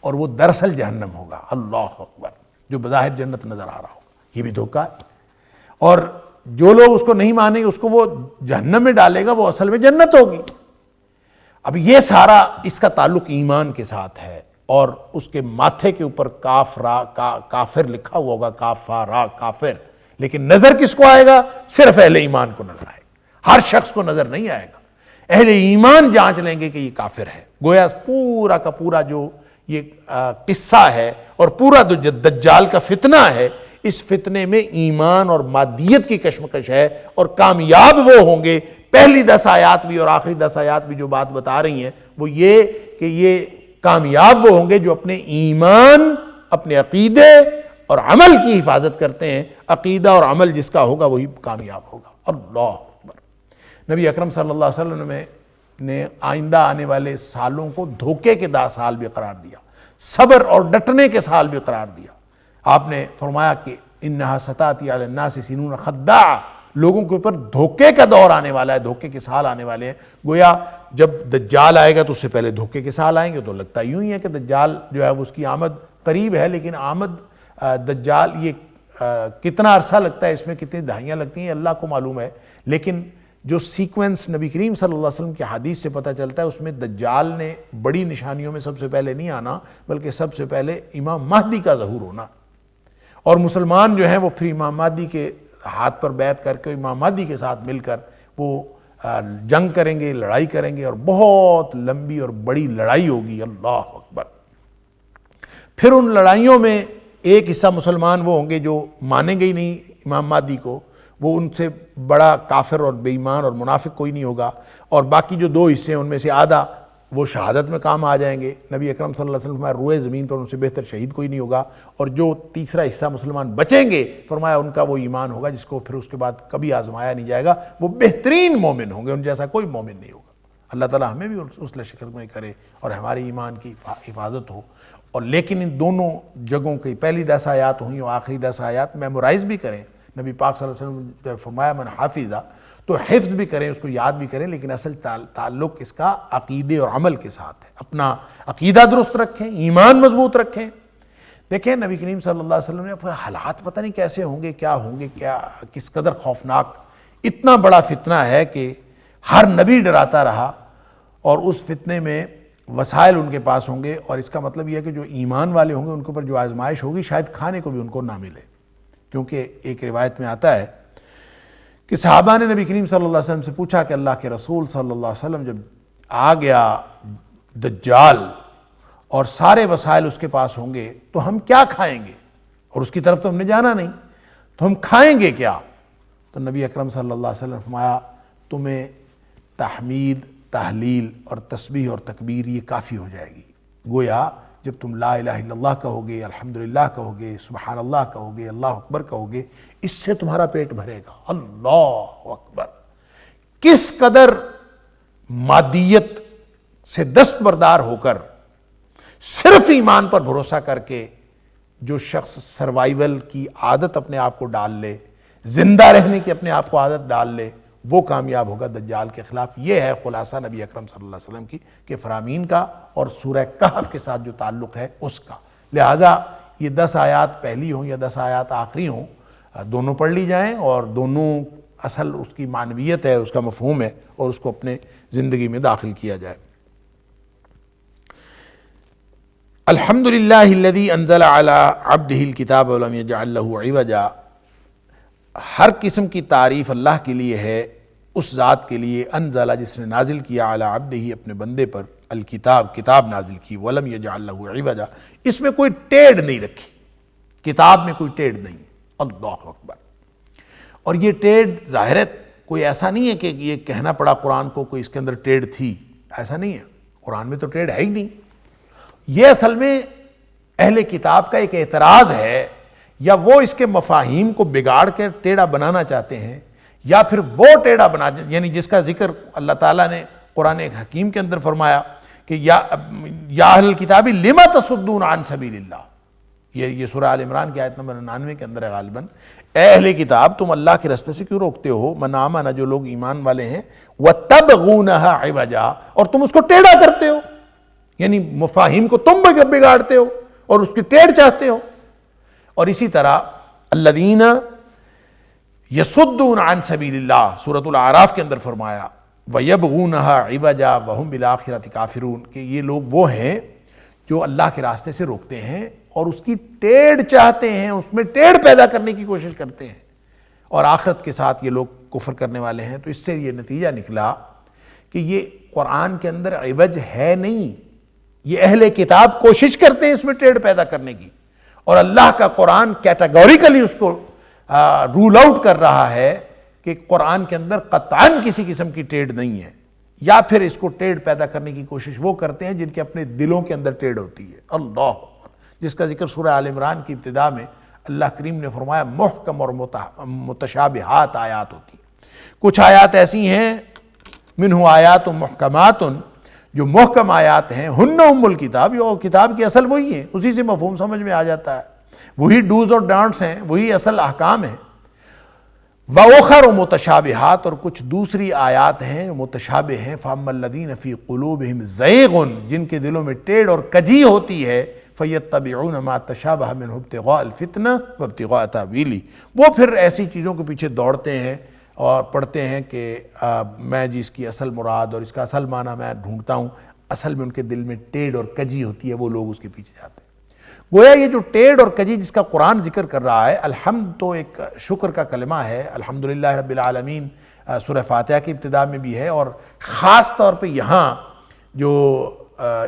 اور وہ دراصل جہنم ہوگا۔ اللہ اکبر! جو بظاہر جنت نظر آ رہا ہوگا، یہ بھی دھوکہ ہے۔ اور جو لوگ اس کو نہیں مانیں گے، اس کو وہ جہنم میں ڈالے گا، وہ اصل میں جنت ہوگی۔ اب یہ سارا اس کا تعلق ایمان کے ساتھ ہے، اور اس کے ماتھے کے اوپر کاف را کافر لکھا ہوا ہوگا، کافا را کافر، لیکن نظر کس کو آئے گا؟ صرف اہل ایمان کو نظر آئے گا، ہر شخص کو نظر نہیں آئے گا۔ اہل ایمان جانچ لیں گے کہ یہ کافر ہے۔ گویا پورا کا پورا جو یہ قصہ ہے اور پورا جو دجال کا فتنہ ہے، اس فتنے میں ایمان اور مادیت کی کشمکش ہے، اور کامیاب وہ ہوں گے۔ پہلی 10 آیات بھی اور آخری 10 آیات بھی جو بات بتا رہی ہیں وہ یہ کہ یہ کامیاب وہ ہوں گے جو اپنے ایمان، اپنے عقیدے اور عمل کی حفاظت کرتے ہیں۔ عقیدہ اور عمل جس کا ہوگا وہی کامیاب ہوگا۔ اللہ اکبر! نبی اکرم صلی اللہ علیہ وسلم نے آئندہ آنے والے سالوں کو دھوکے کے 10 سال بھی قرار دیا، صبر اور ڈٹنے کے سال بھی قرار دیا۔ آپ نے فرمایا کہ انہا ستاتی علی الناس سنون خداع، لوگوں کے اوپر دھوکے کا دور آنے والا ہے، دھوکے کے سال آنے والے ہیں۔ گویا جب دجال آئے گا تو اس سے پہلے دھوکے کے سال آئیں گے، تو لگتا یوں ہی ہے کہ دجال جو ہے اس کی آمد قریب ہے، لیکن آمد دجال یہ کتنا عرصہ لگتا ہے، اس میں کتنی دہائیاں لگتی ہیں، اللہ کو معلوم ہے۔ لیکن جو سیکوینس نبی کریم صلی اللہ علیہ وسلم کی حدیث سے پتہ چلتا ہے، اس میں دجال نے بڑی نشانیوں میں سب سے پہلے نہیں آنا، بلکہ سب سے پہلے امام مہدی کا ظہور ہونا، اور مسلمان جو ہیں وہ پھر امام مہدی کے ہاتھ پر بیعت کر کے امام مہدی کے ساتھ مل کر وہ جنگ کریں گے، لڑائی کریں گے، اور بہت لمبی اور بڑی لڑائی ہوگی۔ اللہ اکبر! پھر ان لڑائیوں میں ایک حصہ مسلمان وہ ہوں گے جو مانیں گے ہی نہیں امام مہدی کو، وہ ان سے بڑا کافر اور بے ایمان اور منافق کوئی نہیں ہوگا، اور باقی جو 2 حصے ہیں ان میں سے آدھا وہ شہادت میں کام آ جائیں گے۔ نبی اکرم صلی اللہ علیہ وسلم فرمایا روئے زمین پر ان سے بہتر شہید کوئی نہیں ہوگا، اور جو تیسرا حصہ مسلمان بچیں گے فرمایا ان کا وہ ایمان ہوگا جس کو پھر اس کے بعد کبھی آزمایا نہیں جائے گا، وہ بہترین مومن ہوں گے، ان جیسا کوئی مومن نہیں ہوگا۔ اللہ تعالیٰ ہمیں بھی اس لشکر میں کرے اور ہمارے ایمان کی حفاظت ہو۔ اور لیکن ان دونوں جگہوں کی پہلی 10 آیات ہوئیں اور آخری 10 آیات میمورائز بھی کریں۔ نبی پاک صلی اللہ علیہ وسلم نے فرمایا من حافظہ، تو حفظ بھی کریں، اس کو یاد بھی کریں، لیکن اصل تعلق اس کا عقیدے اور عمل کے ساتھ ہے۔ اپنا عقیدہ درست رکھیں، ایمان مضبوط رکھیں۔ دیکھیں نبی کریم صلی اللہ علیہ وسلم نے پھر حالات پتہ نہیں کیسے ہوں گے، کیا کس قدر خوفناک، اتنا بڑا فتنہ ہے کہ ہر نبی ڈراتا رہا، اور اس فتنے میں وسائل ان کے پاس ہوں گے، اور اس کا مطلب یہ ہے کہ جو ایمان والے ہوں گے ان کے اوپر جو آزمائش ہوگی شاید کھانے کو بھی ان کو نہ ملے۔ کیونکہ ایک روایت میں آتا ہے کہ صحابہ نے نبی کریم صلی اللہ علیہ وسلم سے پوچھا کہ اللہ کے رسول صلی اللہ علیہ وسلم جب آ گیا دجال اور سارے وسائل اس کے پاس ہوں گے تو ہم کیا کھائیں گے، اور اس کی طرف تو ہم نے جانا نہیں، تو ہم کھائیں گے کیا؟ تو نبی اکرم صلی اللہ علیہ وسلم نے فرمایا تمہیں تحمید، تحلیل اور تسبیح اور تکبیر یہ کافی ہو جائے گی۔ گویا جب تم لا الہ الا اللہ کہو گے، الحمدللہ کہو گے، سبحان اللہ کہو گے، اللہ اکبر کہو گے، اس سے تمہارا پیٹ بھرے گا۔ اللہ اکبر! کس قدر مادیت سے دستبردار ہو کر صرف ایمان پر بھروسہ کر کے جو شخص سروائیول کی عادت اپنے آپ کو ڈال لے، زندہ رہنے کی اپنے آپ کو عادت ڈال لے، وہ کامیاب ہوگا دجال کے خلاف۔ یہ ہے خلاصہ نبی اکرم صلی اللہ علیہ وسلم کی کہ فرامین کا اور سورہ کہف کے ساتھ جو تعلق ہے اس کا۔ لہٰذا یہ 10 آیات پہلی ہوں یا 10 آیات آخری ہوں، دونوں پڑھ لی جائیں، اور دونوں اصل اس کی معنویت ہے، اس کا مفہوم ہے، اور اس کو اپنے زندگی میں داخل کیا جائے۔ الحمدللہ الذی انزل علی عبدہ الکتاب ولم یجعل لہ عوجا۔ ہر قسم کی تعریف اللہ کے لیے ہے، اس ذات کے لیے انزلہ جس نے نازل کیا علی عبدہ اپنے بندے پر الکتاب، کتاب نازل کی، ولم یجعل لہ عوجا، اس میں کوئی ٹیڑھ نہیں رکھی، کتاب میں کوئی ٹیڑھ نہیں۔ اللہ اکبر! اور یہ ٹیڑھ ظاہر ہے کوئی ایسا نہیں ہے کہ یہ کہنا پڑا قرآن کو کوئی اس کے اندر ٹیڑھ تھی، ایسا نہیں ہے، قرآن میں تو ٹیڑھ ہے ہی نہیں۔ یہ اصل میں اہل کتاب کا ایک اعتراض ہے، یا وہ اس کے مفاہیم کو بگاڑ کے ٹیڑھا بنانا چاہتے ہیں، یا پھر وہ ٹیڑھا یعنی جس کا ذکر اللہ تعالیٰ نے قرآن حکیم کے اندر فرمایا کہ یا اہل الکتاب لما تصدون عن سبیل اللہ، یہ سورہ آل عمران کی آیت نمبر 99 کے اندر ہے غالباً۔ اے اہل کتاب تم اللہ کے راستے سے کیوں روکتے ہو؟ من آمن، جو لوگ ایمان والے ہیں، وَتَبْغُونَهَا عِوَجًا، اور تم اس کو ٹیڑھا کرتے ہو، یعنی مفاہیم کو تم بگاڑتے ہو اور اس کی ٹیڑھ چاہتے ہو۔ اور اسی طرح الذین یصدون عن سبیل اللہ، سورۃ الاعراف کے اندر فرمایا وَيَبْغُونَهَا عِوَجًا وَهُمْ بِالْآخِرَةِ کافرون، کہ یہ لوگ وہ ہیں جو اللہ کے راستے سے روکتے ہیں اور اس کی ٹیڑھ چاہتے ہیں، اس میں ٹیڑھ پیدا کرنے کی کوشش کرتے ہیں، اور آخرت کے ساتھ یہ لوگ کفر کرنے والے ہیں۔ تو اس سے یہ نتیجہ نکلا کہ یہ قرآن کے اندر عوج ہے نہیں، یہ اہل کتاب کوشش کرتے ہیں اس میں ٹیڑھ پیدا کرنے کی، اور اللہ کا قرآن کیٹاگوریکلی اس کو رول آؤٹ کر رہا ہے کہ قرآن کے اندر قطعاً کسی قسم کی ٹیڑھ نہیں ہے، یا پھر اس کو ٹیڑھ پیدا کرنے کی کوشش وہ کرتے ہیں جن کے اپنے دلوں کے اندر ٹیڑھ ہوتی ہے۔ اللہ اکبر! جس کا ذکر سورہ آل عمران کی ابتدا میں اللہ کریم نے فرمایا محکم اور متشابہات آیات ہوتی ہیں۔ کچھ آیات ایسی ہیں منہ آیات محکمات، جو محکم آیات ہیں، ہن ام الکتاب، یہ کتاب کی اصل وہی ہیں، اسی سے مفہوم سمجھ میں آ جاتا ہے، وہی ڈوز اور ڈانٹس ہیں، وہی اصل احکام ہیں۔ وَأُخَرُ مُتَشَابِهَاتٌ، اور کچھ دوسری آیات ہیں متشابہ ہیں، فَأَمَّا الَّذِينَ فِي قُلُوبِهِمْ زَيْغٌ، جن کے دلوں میں ٹیڑھ اور کجی ہوتی ہے، فَيَتَّبِعُونَ مَا تَشَابَهَ مِنْهُ ابْتِغَاءَ الْفِتْنَةِ وَابْتِغَاءَ تَأْوِيلِهِ، وہ پھر ایسی چیزوں کے پیچھے دوڑتے ہیں اور پڑھتے ہیں کہ میں جس کی اصل مراد اور اس کا اصل معنی میں ڈھونڈتا ہوں، اصل میں ان کے دل میں ٹیڑھ اور کجی ہوتی ہے، وہ لوگ اس کے پیچھے جاتے ہیں۔ گویا یہ جو ٹیڑھ اور کجی جس کا قرآن ذکر کر رہا ہے، الحمد تو ایک شکر کا کلمہ ہے، الحمدللہ رب العالمین سورہ فاتحہ کی ابتدا میں بھی ہے، اور خاص طور پہ یہاں جو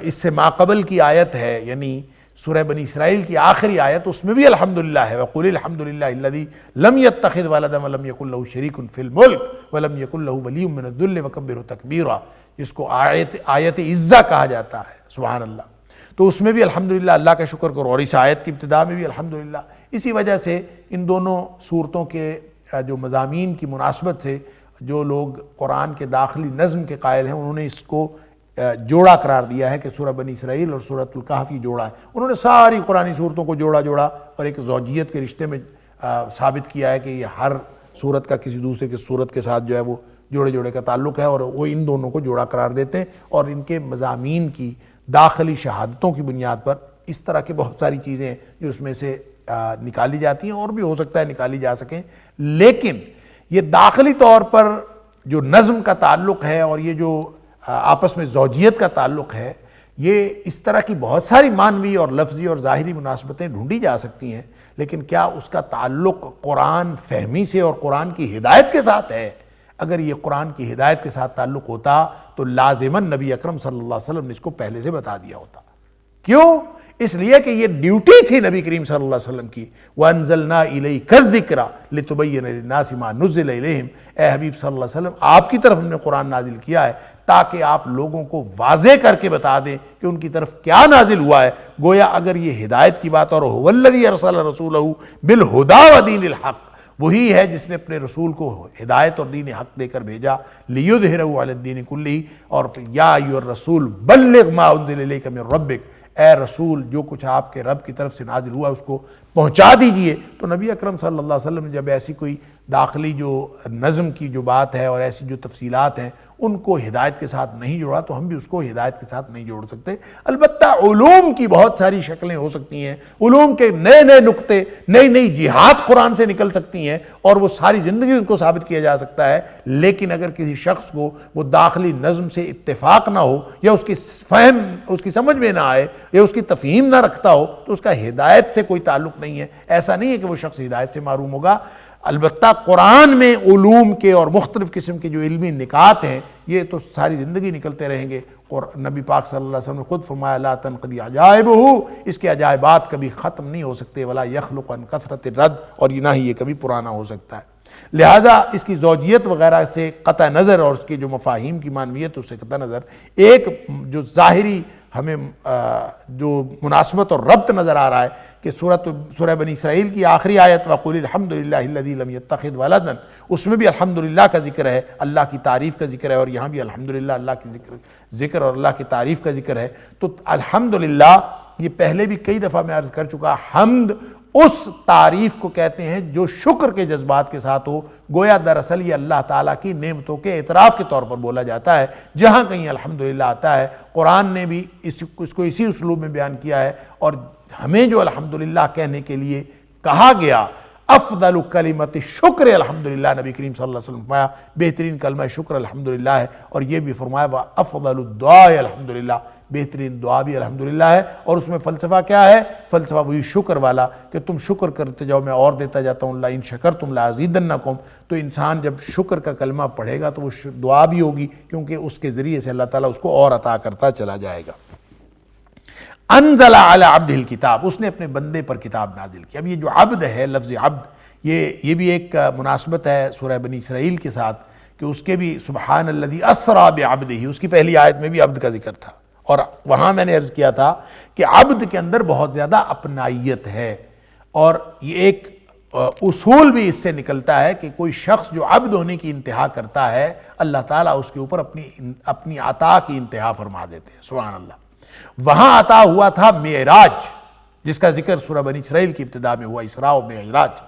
اس سے ماقبل کی آیت ہے، یعنی سورہ بنی اسرائیل کی آخری آیت، اس میں بھی الحمدللہ ہے، وَقُلِ الْحَمْدُ لِلَّهِ الَّذِي لَمْ يَتَّخِذْ وَلَدًا وَلَمْ يَكُنْ لَهُ شَرِيكٌ فِي الْمُلْكِ وَلَمْ يَكُنْ لَهُ وَلِيٌّ مِّنَ الذُّلِّ وَكَبِّرْهُ تَكْبِيرًا۔ جس کو آیت عزہ کہا جاتا ہے، سبحان اللہ، تو اس میں بھی الحمدللہ اللہ کا شکر کرو، اور اس آیت کی ابتدا میں بھی الحمدللہ۔ اسی وجہ سے ان دونوں صورتوں کے جو مضامین کی مناسبت سے جو لوگ قرآن کے داخلی نظم کے قائل ہیں، انہوں نے اس کو جوڑا قرار دیا ہے کہ سورہ بنی اسرائیل اور سورۃ الکہف یہ جوڑا ہے۔ انہوں نے ساری قرآنی صورتوں کو جوڑا اور ایک زوجیت کے رشتے میں ثابت کیا ہے کہ یہ ہر صورت کا کسی دوسرے کی صورت کے ساتھ جو ہے وہ جوڑے کا تعلق ہے، اور وہ ان دونوں کو جوڑا قرار دیتے ہیں، اور ان کے مضامین کی داخلی شہادتوں کی بنیاد پر اس طرح کی بہت ساری چیزیں ہیں جو اس میں سے نکالی جاتی ہیں، اور بھی ہو سکتا ہے نکالی جا سکیں، لیکن یہ داخلی طور پر جو نظم کا تعلق ہے اور یہ جو آپس میں زوجیت کا تعلق ہے، یہ اس طرح کی بہت ساری معنوی اور لفظی اور ظاہری مناسبتیں ڈھونڈی جا سکتی ہیں، لیکن کیا اس کا تعلق قرآن فہمی سے اور قرآن کی ہدایت کے ساتھ ہے؟ اگر یہ قرآن کی ہدایت کے ساتھ تعلق ہوتا تو لازماً نبی اکرم صلی اللہ علیہ وسلم نے اس کو پہلے سے بتا دیا ہوتا۔ کیوں؟ اس لیے کہ یہ ڈیوٹی تھی نبی کریم صلی اللہ علیہ وسلم کی، وَأَنزَلْنَا إِلَيْكَ الذِّكْرَ لِتُبَيِّنَ لِلنَّاسِ مَا نُزِّلَ إِلَيْهِمْ، اے حبیب صلی اللہ علیہ وسلم آپ کی طرف ہم نے قرآن نازل کیا ہے تاکہ آپ لوگوں کو واضح کر کے بتا دیں کہ ان کی طرف کیا نازل ہوا ہے۔ گویا اگر یہ ہدایت کی بات، اور هُوَ الَّذِي أَرْسَلَ رَسُولَهُ بِالْهُدَىٰ وَدِينِ الْحَقِّ، وہی ہے جس نے اپنے رسول کو ہدایت اور دین حق دے کر بھیجا، لِيُظْهِرَهُ عَلَى الدِّينِ كُلِّهِ، اور یا ایھا الرسول بلغ ما انزل الیک من ربک، اے رسول جو کچھ آپ کے رب کی طرف سے نازل ہوا اس کو پہنچا دیجئے۔ تو نبی اکرم صلی اللہ علیہ وسلم نے جب ایسی کوئی داخلی جو نظم کی جو بات ہے اور ایسی جو تفصیلات ہیں ان کو ہدایت کے ساتھ نہیں جوڑا، تو ہم بھی اس کو ہدایت کے ساتھ نہیں جوڑ سکتے۔ البتہ علوم کی بہت ساری شکلیں ہو سکتی ہیں، علوم کے نئے نقطے، نئی جہات قرآن سے نکل سکتی ہیں، اور وہ ساری زندگی ان کو ثابت کیا جا سکتا ہے، لیکن اگر کسی شخص کو وہ داخلی نظم سے اتفاق نہ ہو، یا اس کی فہم اس کی سمجھ میں نہ آئے، یا اس کی تفہیم نہ رکھتا ہو، تو اس کا ہدایت سے کوئی تعلق نہیں ہے۔ ایسا نہیں ہے کہ وہ شخص ہدایت سے محروم ہوگا۔ البتہ قرآن میں علوم کے اور مختلف قسم کے جو علمی نکات ہیں یہ تو ساری زندگی نکلتے رہیں گے، اور نبی پاک صلی اللہ علیہ وسلم نے خود فرمایا لا تنقضی عجائبہ، اس کے عجائبات کبھی ختم نہیں ہو سکتے، ولا یخلق عن کثرت الرد، اور یہ نہ ہی یہ کبھی پرانا ہو سکتا ہے۔ لہٰذا اس کی زوجیت وغیرہ سے قطع نظر، اور اس کی جو مفاہیم کی معنویت اس سے قطع نظر، ایک جو ظاہری ہمیں جو مناسبت اور ربط نظر آ رہا ہے کہ سورہ بنی اسرائیل کی آخری آیت وَقُلِ الْحَمْدُ لِلَّهِ الَّذِي لَمْ يَتَّخِذْ وَلَدًا، اس میں بھی الحمدللہ کا ذکر ہے، اللہ کی تعریف کا ذکر ہے، اور یہاں بھی الحمدللہ اللہ کی ذکر اور اللہ کی تعریف کا ذکر ہے۔ تو الحمدللہ یہ پہلے بھی کئی دفعہ میں عرض کر چکا، حمد اس تعریف کو کہتے ہیں جو شکر کے جذبات کے ساتھ ہو، گویا دراصل یہ اللہ تعالیٰ کی نعمتوں کے اعتراف کے طور پر بولا جاتا ہے۔ جہاں کہیں الحمدللہ آتا ہے، قرآن نے بھی اس کو اسی اسلوب میں بیان کیا ہے، اور ہمیں جو الحمدللہ کہنے کے لیے کہا گیا، افضل کلمت شکر الحمدللہ، نبی کریم صلی اللہ علیہ وسلم فرمایا بہترین کلمہ شکر الحمدللہ ہے، اور یہ بھی فرمایا افضل الدعاء الحمدللہ، بہترین دعا بھی الحمدللہ ہے۔ اور اس میں فلسفہ کیا ہے؟ فلسفہ وہی شکر والا کہ تم شکر کرتے جاؤ، میں اور دیتا جاتا ہوں، لئن شکرتم لازیدنکم۔ تو انسان جب شکر کا کلمہ پڑھے گا تو وہ دعا بھی ہوگی، کیونکہ اس کے ذریعے سے اللہ تعالیٰ اس کو اور عطا کرتا چلا جائے گا۔ انزل علی عبدہ الکتاب، اس نے اپنے بندے پر کتاب نازل کی۔ اب یہ جو عبد ہے، لفظ عبد، یہ بھی ایک مناسبت ہے سورہ بنی اسرائیل کے ساتھ، کہ اس کے بھی سبحان الذی اسریٰ بعبدہ، اس کی پہلی آیت میں بھی عبد کا ذکر تھا، اور وہاں میں نے عرض کیا تھا کہ عبد کے اندر بہت زیادہ اپنائیت ہے، اور یہ ایک اصول بھی اس سے نکلتا ہے کہ کوئی شخص جو عبد ہونے کی انتہا کرتا ہے، اللہ تعالیٰ اس کے اوپر اپنی عطا کی انتہا فرما دیتے ہیں، سبحان اللہ۔ وہاں عطا ہوا تھا معراج، جس کا ذکر سورہ بنی اسرائیل کی ابتدا میں ہوا، اسراء و معراج،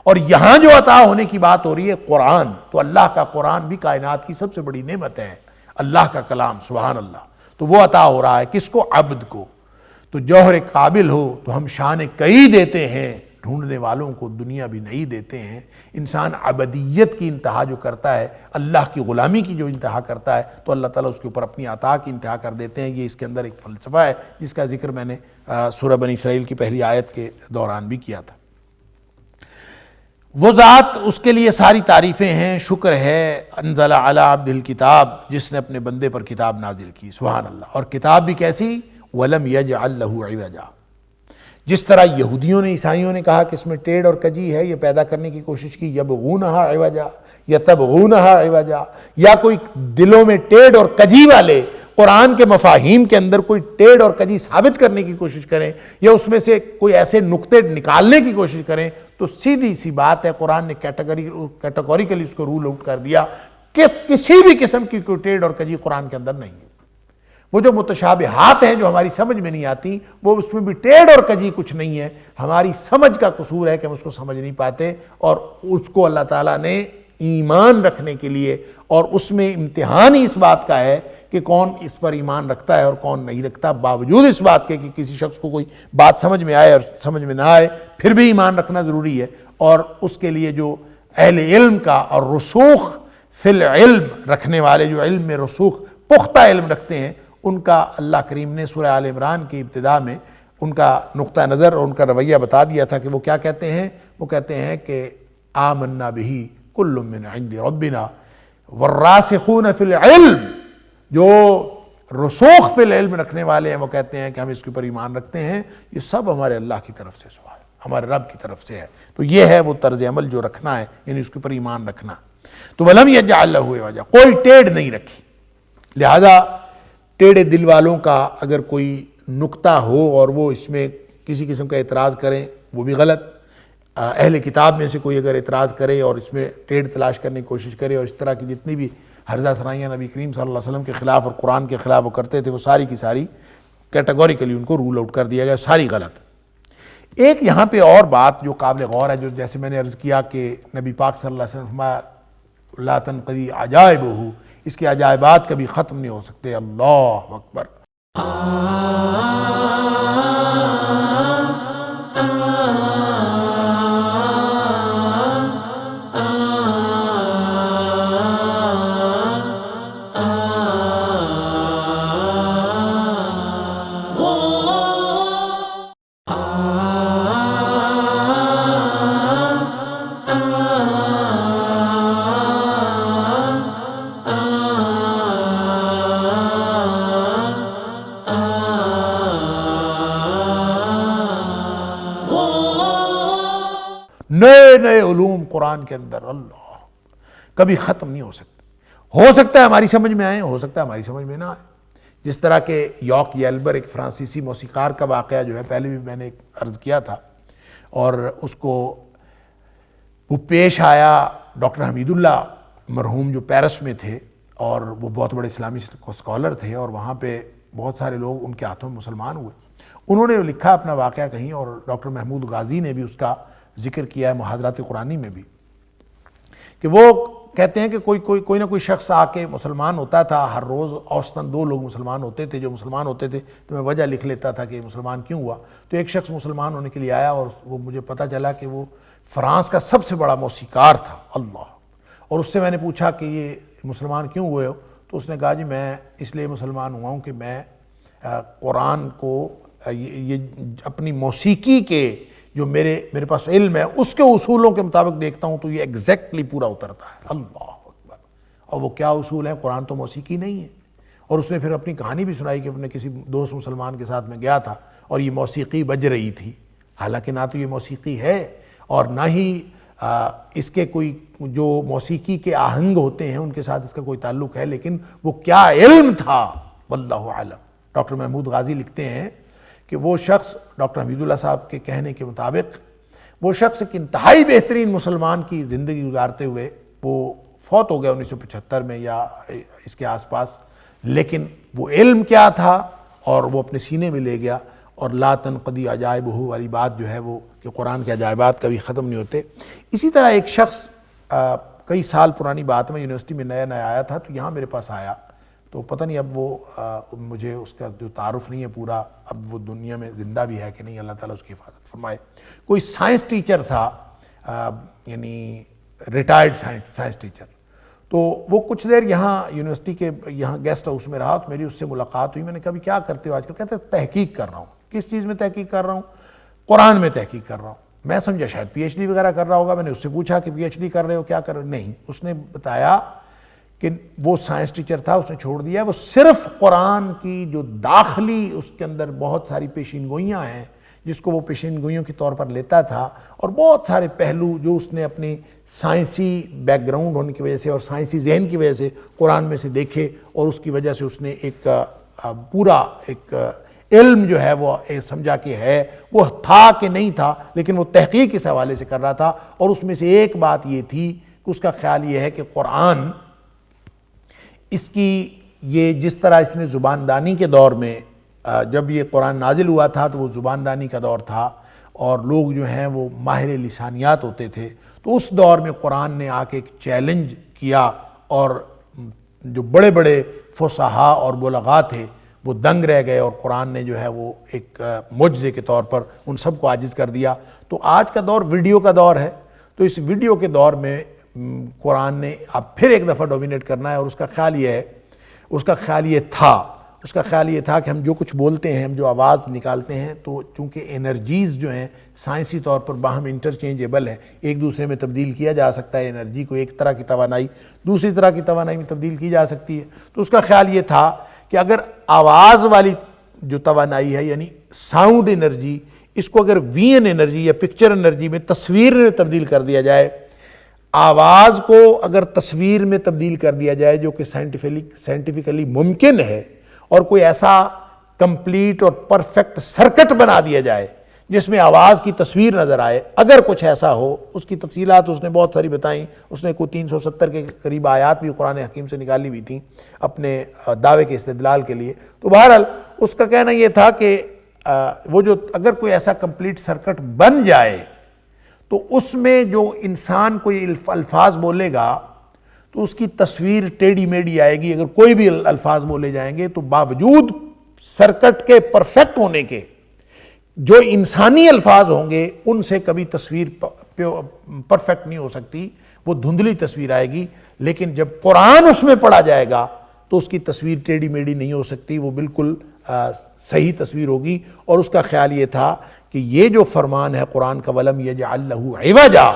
اور یہاں جو عطا ہونے کی بات ہو رہی ہے قرآن، تو اللہ کا قرآن بھی کائنات کی سب سے بڑی نعمت ہے، اللہ کا کلام، سبحان اللہ۔ تو وہ عطا ہو رہا ہے کس کو؟ عبد کو۔ تو جوہر قابل ہو تو ہم شان کئی دیتے ہیں، ڈھونڈنے والوں کو دنیا بھی نہیں دیتے ہیں۔ انسان عبدیت کی انتہا جو کرتا ہے، اللہ کی غلامی کی جو انتہا کرتا ہے، تو اللہ تعالیٰ اس کے اوپر اپنی عطا کی انتہا کر دیتے ہیں۔ یہ اس کے اندر ایک فلسفہ ہے جس کا ذکر میں نے سورہ بنی اسرائیل کی پہلی آیت کے دوران بھی کیا تھا۔ وہ ذات، اس کے لیے ساری تعریفیں ہیں، شکر ہے، انزل علی عبدہ الکتاب، جس نے اپنے بندے پر کتاب نازل کی، سبحان اللہ۔ اور کتاب بھی کیسی؟ وَلَمْ يَجْعَلْ لَهُ عِوَجًا، جس طرح یہودیوں نے عیسائیوں نے کہا کہ اس میں ٹیڑھ اور کجی ہے، یہ پیدا کرنے کی کوشش کی، یبغونہا عوجا یا تبغونہا عوجا، یا کوئی دلوں میں ٹیڑھ اور کجی والے قرآن کے مفاہیم کے اندر کوئی ٹیڑھ اور کجی ثابت کرنے کی کوشش کریں یا اس میں سے کوئی ایسے نقطے نکالنے کی کوشش کریں، تو سیدھی سی بات ہے قرآن نے کیٹیگوریکلی اس کو رول آؤٹ کر دیا کہ کسی بھی قسم کی کوئی ٹیڑھ اور کجی قرآن کے اندر نہیں ہے۔ وہ جو متشابہات ہیں جو ہماری سمجھ میں نہیں آتی، وہ اس میں بھی ٹیڑھ اور کجی کچھ نہیں ہے، ہماری سمجھ کا قصور ہے کہ ہم اس کو سمجھ نہیں پاتے، اور اس کو اللہ تعالیٰ نے ایمان رکھنے کے لیے، اور اس میں امتحان ہی اس بات کا ہے کہ کون اس پر ایمان رکھتا ہے اور کون نہیں رکھتا، باوجود اس بات کے کہ کسی شخص کو کوئی بات سمجھ میں آئے اور سمجھ میں نہ آئے، پھر بھی ایمان رکھنا ضروری ہے۔ اور اس کے لیے جو اہل علم کا اور رسوخ فی العلم رکھنے والے، جو علم میں رسوخ پختہ علم رکھتے ہیں، ان کا اللہ کریم نے سورہ آل عمران کی ابتدا میں ان کا نقطہ نظر اور ان کا رویہ بتا دیا تھا کہ وہ کیا کہتے ہیں۔ وہ کہتے ہیں کہ آمنا بہ کل من عند ربنا والراسخون فی العلم، جو رسوخ فی العلم رکھنے والے ہیں وہ کہتے ہیں کہ ہم اس کے اوپر ایمان رکھتے ہیں، یہ سب ہمارے اللہ کی طرف سے سوال، ہمارے رب کی طرف سے ہے۔ تو یہ ہے وہ طرز عمل جو رکھنا ہے، یعنی اس کے اوپر ایمان رکھنا۔ تو وَلَمْ يَجْعَلْ لَهُ عِوَجًا، کوئی ٹیڑھ نہیں رکھی۔ لہذا ٹیڑھے دل والوں کا اگر کوئی نقطہ ہو اور وہ اس میں کسی قسم کا اعتراض کریں، وہ بھی غلط۔ اہل کتاب میں سے کوئی اگر اعتراض کرے اور اس میں ٹیڑھ تلاش کرنے کی کوشش کرے اور اس طرح کی جتنی بھی ہرزہ سرائیاں نبی کریم صلی اللہ علیہ وسلم کے خلاف اور قرآن کے خلاف وہ کرتے تھے، وہ ساری کی ساری کیٹیگوریکلی ان کو رول آؤٹ کر دیا گیا، ساری غلط۔ ایک یہاں پہ اور بات جو قابل غور ہے، جو جیسے میں نے عرض کیا کہ نبی پاک صلی اللہ علیہ وسلم فرمایا لا تنقضی عجائبہ، اس کے عجائبات کبھی ختم نہیں ہو سکتے۔ اللہ اکبر۔ نئے نئے علوم قرآن کے اندر، اللہ کبھی ختم نہیں ہو سکتے۔ ہو سکتا ہے ہماری سمجھ میں آئے، ہو سکتا ہے ہماری سمجھ میں نہ آئے۔ جس طرح کہ یارک ییلبر ایک فرانسیسی موسیقار کا واقعہ جو ہے پہلے بھی میں نے عرض کیا تھا، اور اس کو وہ پیش آیا ڈاکٹر حمید اللہ مرحوم جو پیرس میں تھے، اور وہ بہت بڑے اسلامی اسکالر تھے، اور وہاں پہ بہت سارے لوگ ان کے ہاتھوں میں مسلمان ہوئے۔ انہوں نے لکھا اپنا واقعہ کہیں، اور ڈاکٹر محمود غازی نے بھی اس کا ذکر کیا ہے محاضرات قرآنی میں بھی، کہ وہ کہتے ہیں کہ کوئی نہ کوئی شخص آ کے مسلمان ہوتا تھا، ہر روز اوسطاً 2 لوگ مسلمان ہوتے تھے۔ جو مسلمان ہوتے تھے تو میں وجہ لکھ لیتا تھا کہ مسلمان کیوں ہوا۔ تو ایک شخص مسلمان ہونے کے لیے آیا، اور وہ مجھے پتہ چلا کہ وہ فرانس کا سب سے بڑا موسیقار تھا، اللہ۔ اور اس سے میں نے پوچھا کہ یہ مسلمان کیوں ہوئے ہو؟ تو اس نے کہا جی میں اس لیے مسلمان ہوا ہوں کہ میں قرآن کو یہ اپنی موسیقی کے جو میرے پاس علم ہے اس کے اصولوں کے مطابق دیکھتا ہوں تو یہ ایگزیکٹلی پورا اترتا ہے۔ اللہ اکبر۔ اور وہ کیا اصول ہیں؟ قرآن تو موسیقی نہیں ہے۔ اور اس نے پھر اپنی کہانی بھی سنائی کہ اپنے کسی دوست مسلمان کے ساتھ میں گیا تھا اور یہ موسیقی بج رہی تھی، حالانکہ نہ تو یہ موسیقی ہے اور نہ ہی اس کے کوئی جو موسیقی کے آہنگ ہوتے ہیں ان کے ساتھ اس کا کوئی تعلق ہے، لیکن وہ کیا علم تھا، واللہ اعلم۔ ڈاکٹر محمود غازی لکھتے ہیں کہ وہ شخص ڈاکٹر حمید اللہ صاحب کے کہنے کے مطابق وہ شخص ایک انتہائی بہترین مسلمان کی زندگی گزارتے ہوئے وہ فوت ہو گیا 1975 میں یا اس کے آس پاس، لیکن وہ علم کیا تھا اور وہ اپنے سینے میں لے گیا۔ اور لا تنقضی عجائبہ والی بات جو ہے وہ کہ قرآن کے عجائبات کبھی ختم نہیں ہوتے۔ اسی طرح ایک شخص کئی سال پرانی بات میں یونیورسٹی میں نیا آیا تھا، تو یہاں میرے پاس آیا، تو پتہ نہیں اب وہ مجھے اس کا جو تعارف نہیں ہے پورا، اب وہ دنیا میں زندہ بھی ہے کہ نہیں، اللہ تعالیٰ اس کی حفاظت فرمائے۔ کوئی سائنس ٹیچر تھا، یعنی ریٹائرڈ سائنس ٹیچر، تو وہ کچھ دیر یہاں یونیورسٹی کے یہاں گیسٹ ہاؤس میں رہا، تو میری اس سے ملاقات ہوئی۔ میں نے کہا کیا کرتے ہو آج کل؟ کہتے تحقیق کر رہا ہوں۔ کس چیز میں تحقیق کر رہا ہوں؟ قرآن میں تحقیق کر رہا ہوں۔ میں سمجھا شاید پی ایچ ڈی وغیرہ کر رہا ہوگا۔ میں نے اس سے پوچھا کہ پی ایچ ڈی کر رہے ہو، کیا کر رہے ہو؟ نہیں، اس نے بتایا کہ وہ سائنس ٹیچر تھا، اس نے چھوڑ دیا، وہ صرف قرآن کی جو داخلی اس کے اندر بہت ساری پیشین گوئیاں ہیں جس کو وہ پیشین گوئیوں کے طور پر لیتا تھا، اور بہت سارے پہلو جو اس نے اپنی سائنسی بیک گراؤنڈ ہونے کی وجہ سے اور سائنسی ذہن کی وجہ سے قرآن میں سے دیکھے، اور اس کی وجہ سے اس نے ایک پورا ایک علم جو ہے وہ سمجھا کہ ہے، وہ تھا کہ نہیں تھا، لیکن وہ تحقیق اس حوالے سے کر رہا تھا۔ اور اس میں سے ایک بات یہ تھی کہ اس کا خیال یہ ہے کہ قرآن اس کی یہ جس طرح اس نے زباندانی کے دور میں جب یہ قرآن نازل ہوا تھا تو وہ زباندانی کا دور تھا اور لوگ جو ہیں وہ ماہر لسانیات ہوتے تھے، تو اس دور میں قرآن نے آ کے ایک چیلنج کیا اور جو بڑے بڑے فصحا اور بلغاء تھے وہ دنگ رہ گئے، اور قرآن نے جو ہے وہ ایک معجزے کے طور پر ان سب کو عاجز کر دیا۔ تو آج کا دور ویڈیو کا دور ہے، تو اس ویڈیو کے دور میں قرآن نے اب پھر ایک دفعہ ڈومینیٹ کرنا ہے، اور اس کا خیال یہ تھا کہ ہم جو کچھ بولتے ہیں، ہم جو آواز نکالتے ہیں، تو چونکہ انرجیز جو ہیں سائنسی طور پر باہم انٹرچینجیبل ہیں، ایک دوسرے میں تبدیل کیا جا سکتا ہے، انرجی کو ایک طرح کی توانائی دوسری طرح کی توانائی میں تبدیل کی جا سکتی ہے۔ تو اس کا خیال یہ تھا کہ اگر آواز والی جو توانائی ہے یعنی ساؤنڈ انرجی، اس کو اگر وی این انرجی یا پکچر انرجی میں تصویر میں تبدیل کر دیا جائے، آواز کو اگر تصویر میں تبدیل کر دیا جائے جو کہ سائنٹیفکلی ممکن ہے، اور کوئی ایسا کمپلیٹ اور پرفیکٹ سرکٹ بنا دیا جائے جس میں آواز کی تصویر نظر آئے، اگر کچھ ایسا ہو، اس کی تفصیلات اس نے بہت ساری بتائیں، اس نے کوئی 370 کے قریب آیات بھی قرآن حکیم سے نکالی ہوئی تھیں اپنے دعوے کے استدلال کے لیے۔ تو بہرحال اس کا کہنا یہ تھا کہ وہ جو اگر کوئی ایسا کمپلیٹ سرکٹ بن جائے تو اس میں جو انسان کوئی الفاظ بولے گا تو اس کی تصویر ٹیڑھی میڑھی آئے گی، اگر کوئی بھی الفاظ بولے جائیں گے تو باوجود سرکٹ کے پرفیکٹ ہونے کے جو انسانی الفاظ ہوں گے ان سے کبھی تصویر پرفیکٹ نہیں ہو سکتی، وہ دھندلی تصویر آئے گی۔ لیکن جب قرآن اس میں پڑھا جائے گا تو اس کی تصویر ٹیڑھی میڑھی نہیں ہو سکتی، وہ بالکل صحیح تصویر ہوگی۔ اور اس کا خیال یہ تھا کہ یہ جو فرمان ہے قرآن کا وَلَمْ يَجْعَلْ لَهُ عِوَجًا،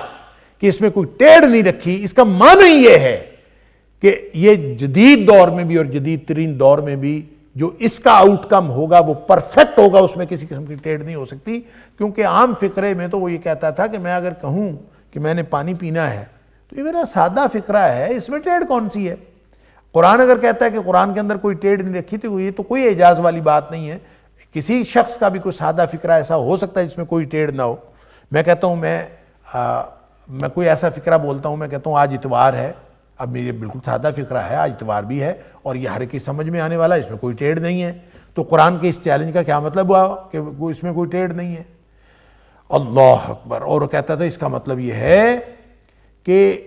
کہ اس میں کوئی ٹیڑھ نہیں رکھی، اس کا معنی یہ ہے کہ یہ جدید دور میں بھی اور جدید ترین دور میں بھی جو اس کا آؤٹ کم ہوگا وہ پرفیکٹ ہوگا، اس میں کسی قسم کی ٹیڑھ نہیں ہو سکتی۔ کیونکہ عام فقرے میں تو وہ یہ کہتا تھا کہ میں اگر کہوں کہ میں نے پانی پینا ہے تو یہ میرا سادہ فقرہ ہے، اس میں ٹیڑھ کون سی ہے؟ قرآن اگر کہتا ہے کہ قرآن کے اندر کوئی ٹیڑھ نہیں رکھی تو یہ تو کوئی اعجاز والی بات نہیں ہے۔ کسی شخص کا بھی کوئی سادہ فقرہ ایسا ہو سکتا ہے جس میں کوئی ٹیڑھ نہ ہو۔ میں کہتا ہوں میں کوئی ایسا فقرہ بولتا ہوں، میں کہتا ہوں آج اتوار ہے، اب میرے بالکل سادہ فقرہ ہے، آج اتوار بھی ہے اور یہ ہر ایک کی سمجھ میں آنے والا ہے، اس میں کوئی ٹیڑھ نہیں ہے۔ تو قرآن کے اس چیلنج کا کیا مطلب ہوا کہ اس میں کوئی ٹیڑھ نہیں ہے؟ اللہ اکبر۔ اور وہ کہتا تھا اس کا مطلب یہ ہے کہ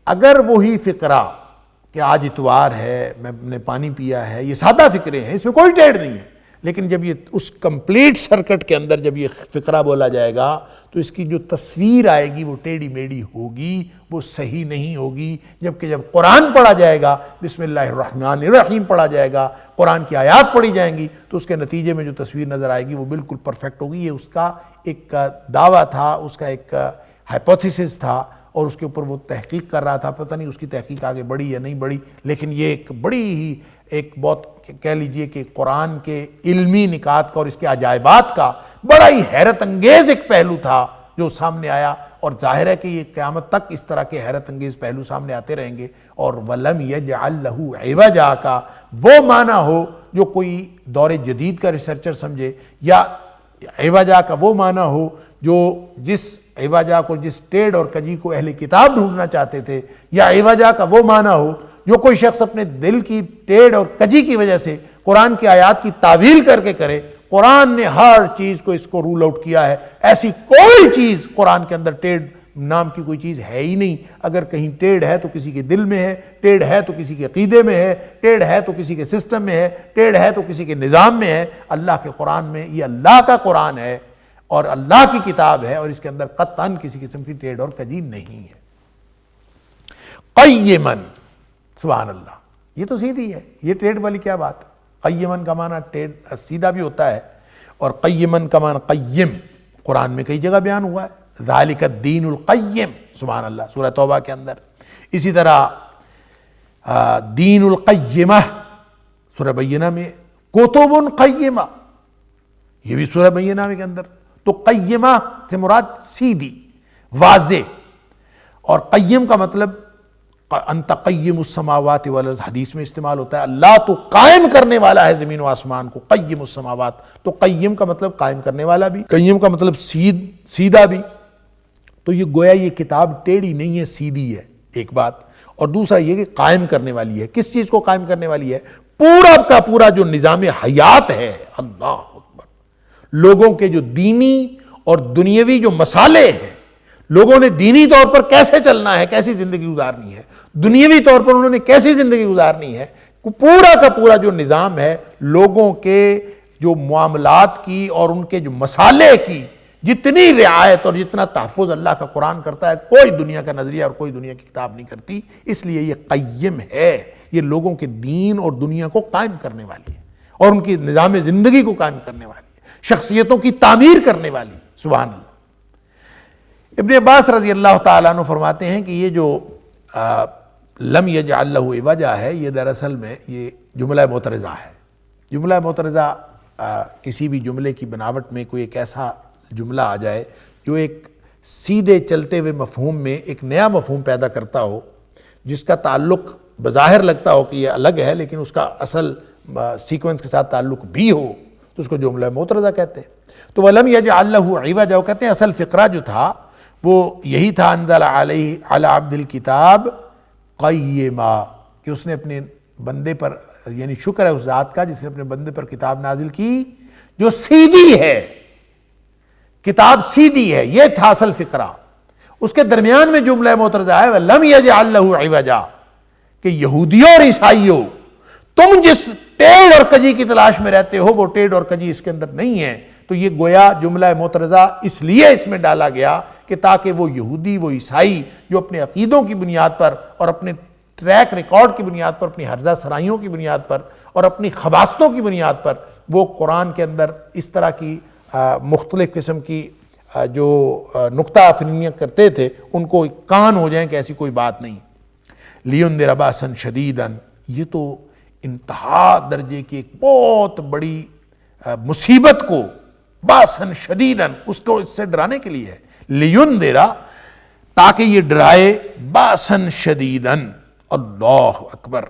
اگر وہی فقرہ کہ آج اتوار ہے، میں نے پانی پیا ہے، یہ سادہ فقرے ہیں، اس میں کوئی ٹیڑھ نہیں ہے، لیکن جب یہ اس کمپلیٹ سرکٹ کے اندر جب یہ فقرہ بولا جائے گا تو اس کی جو تصویر آئے گی وہ ٹیڑھی میڑھی ہوگی، وہ صحیح نہیں ہوگی۔ جبکہ جب قرآن پڑھا جائے گا، بسم اللہ الرحمن الرحیم پڑھا جائے گا، قرآن کی آیات پڑھی جائیں گی، تو اس کے نتیجے میں جو تصویر نظر آئے گی وہ بالکل پرفیکٹ ہوگی۔ یہ اس کا ایک دعویٰ تھا، اس کا ایک ہائپوتھیسس تھا، اور اس کے اوپر وہ تحقیق کر رہا تھا۔ پتہ نہیں اس کی تحقیق آگے بڑھی یا نہیں بڑھی، لیکن یہ ایک بڑی ہی ایک بہت کہہ لیجئے کہ قرآن کے علمی نکات کا اور اس کے عجائبات کا بڑا ہی حیرت انگیز ایک پہلو تھا جو سامنے آیا، اور ظاہر ہے کہ یہ قیامت تک اس طرح کے حیرت انگیز پہلو سامنے آتے رہیں گے۔ اور وَلَمْ يَجْعَلْ لَهُ عِوَجًا کا وہ معنی ہو جو کوئی دور جدید کا ریسرچر سمجھے، یا عوجا کا وہ معنی ہو جو جس عوجا کو، جس ٹیڑھ اور کجی کو اہل کتاب ڈھونڈنا چاہتے تھے، یا عوجا کا وہ معنی ہو جو کوئی شخص اپنے دل کی ٹیڑھ اور کجی کی وجہ سے قرآن کی آیات کی تعویل کر کے کرے۔ قرآن نے ہر چیز کو اس کو رول آؤٹ کیا ہے، ایسی کوئی چیز قرآن کے اندر ٹیڑھ نام کی کوئی چیز ہے ہی نہیں۔ اگر کہیں ٹیڑھ ہے تو کسی کے دل میں ہے، ٹیڑھ ہے تو کسی کے عقیدے میں ہے، ٹیڑھ ہے تو کسی کے سسٹم میں ہے، ٹیڑھ ہے تو کسی کے نظام میں ہے۔ اللہ کے قرآن میں، یہ اللہ کا قرآن ہے اور اللہ کی کتاب ہے، اور اس کے اندر قطعاً کسی قسم کی ٹیڑھ اور کجی نہیں ہے۔ قیمن، سبحان اللہ، یہ تو سیدھی ہے، یہ ٹیڑھ والی کیا بات؟ قیمن کا معنی ٹیڑھ سیدھا بھی ہوتا ہے، اور قیمن کا معنی قیم قرآن میں کئی جگہ بیان ہوا ہے، ذالک الدین القیم، سبحان اللہ، سورہ توبہ کے اندر۔ اسی طرح دین القیمہ سورہ بینہ میں، کتب قیمہ، یہ بھی سورہ بینہ کے اندر۔ تو قیمہ سے مراد سیدھی، واضح، اور قیم کا مطلب انت قیم السماوات والارض حدیث میں استعمال ہوتا ہے، اللہ تو قائم کرنے والا ہے زمین و آسمان کو، قیم السماوات، تو قیم کا مطلب قائم کرنے والا بھی، قیم کا مطلب سیدھا بھی۔ تو یہ گویا یہ کتاب ٹیڑھی نہیں ہے، سیدھی ہے، ایک بات، اور دوسرا یہ کہ قائم کرنے والی ہے۔ کس چیز کو قائم کرنے والی ہے؟ پورا کا پورا جو نظام حیات ہے، اللہ اکبر، لوگوں کے جو دینی اور دنیاوی جو مسالے ہیں، لوگوں نے دینی طور پر کیسے چلنا ہے، کیسی زندگی گزارنی ہے، دنیاوی طور پر انہوں نے کیسی زندگی گزارنی ہے، پورا کا پورا جو نظام ہے، لوگوں کے جو معاملات کی اور ان کے جو مسالے کی جتنی رعایت اور جتنا تحفظ اللہ کا قرآن کرتا ہے، کوئی دنیا کا نظریہ اور کوئی دنیا کی کتاب نہیں کرتی۔ اس لیے یہ قیم ہے، یہ لوگوں کے دین اور دنیا کو قائم کرنے والی ہے، اور ان کی نظام زندگی کو قائم کرنے والی ہے، شخصیتوں کی تعمیر کرنے والی ہے۔ سبحان اللہ۔ ابن عباس رضی اللہ تعالیٰ عنہ فرماتے ہیں کہ یہ جو لم یجعل لہ عوجا ہے، یہ دراصل میں یہ جملہ معترضہ ہے۔ جملہ معترضہ کسی بھی جملے کی بناوٹ میں کوئی ایک ایسا جملہ آ جائے جو ایک سیدھے چلتے ہوئے مفہوم میں ایک نیا مفہوم پیدا کرتا ہو، جس کا تعلق بظاہر لگتا ہو کہ یہ الگ ہے لیکن اس کا اصل سیکوینس کے ساتھ تعلق بھی ہو، تو اس کو جملہ معترضہ کہتے ہیں۔ تو وَلَمْ يَجْعَلْ لَهُ عِوَجًا، وہ کہتے ہیں اصل فقرہ جو تھا وہ یہی تھا، انزل علیہ علی عبد الکتاب قیما، کہ اس نے اپنے بندے پر، یعنی شکر ہے اس ذات کا جس نے اپنے بندے پر کتاب نازل کی جو سیدھی ہے، کتاب سیدھی ہے، یہ تھا اصل فقرہ۔ اس کے درمیان میں جملہ معترضہ ہے وَلَمْ يَجْعَلْ لَهُ عِوَجًا، کہ یہودیوں اور عیسائیوں تم جس ٹیڑھ اور کجی کی تلاش میں رہتے ہو وہ ٹیڑھ اور کجی اس کے اندر نہیں ہے۔ تو یہ گویا جملہ معترضہ اس لیے اس میں ڈالا گیا کہ تاکہ وہ یہودی، وہ عیسائی جو اپنے عقیدوں کی بنیاد پر اور اپنے ٹریک ریکارڈ کی بنیاد پر، اپنی ہرزہ سرائیوں کی بنیاد پر اور اپنی خباستوں کی بنیاد پر وہ قرآن کے اندر اس طرح کی مختلف قسم کی جو نقطہ فنیاں کرتے تھے، ان کو کان ہو جائیں کہ ایسی کوئی بات نہیں۔ لِيُنذِرَ بَأْسًا شَدِيدًا، یہ تو انتہا درجے کی ایک بہت بڑی مصیبت کو، باسن شدیدن، اس کو اس سے ڈرانے کے لیے ہے، لِيُنذِرَ، تاکہ یہ ڈرائے، باسن شدیدن، اللہ اکبر،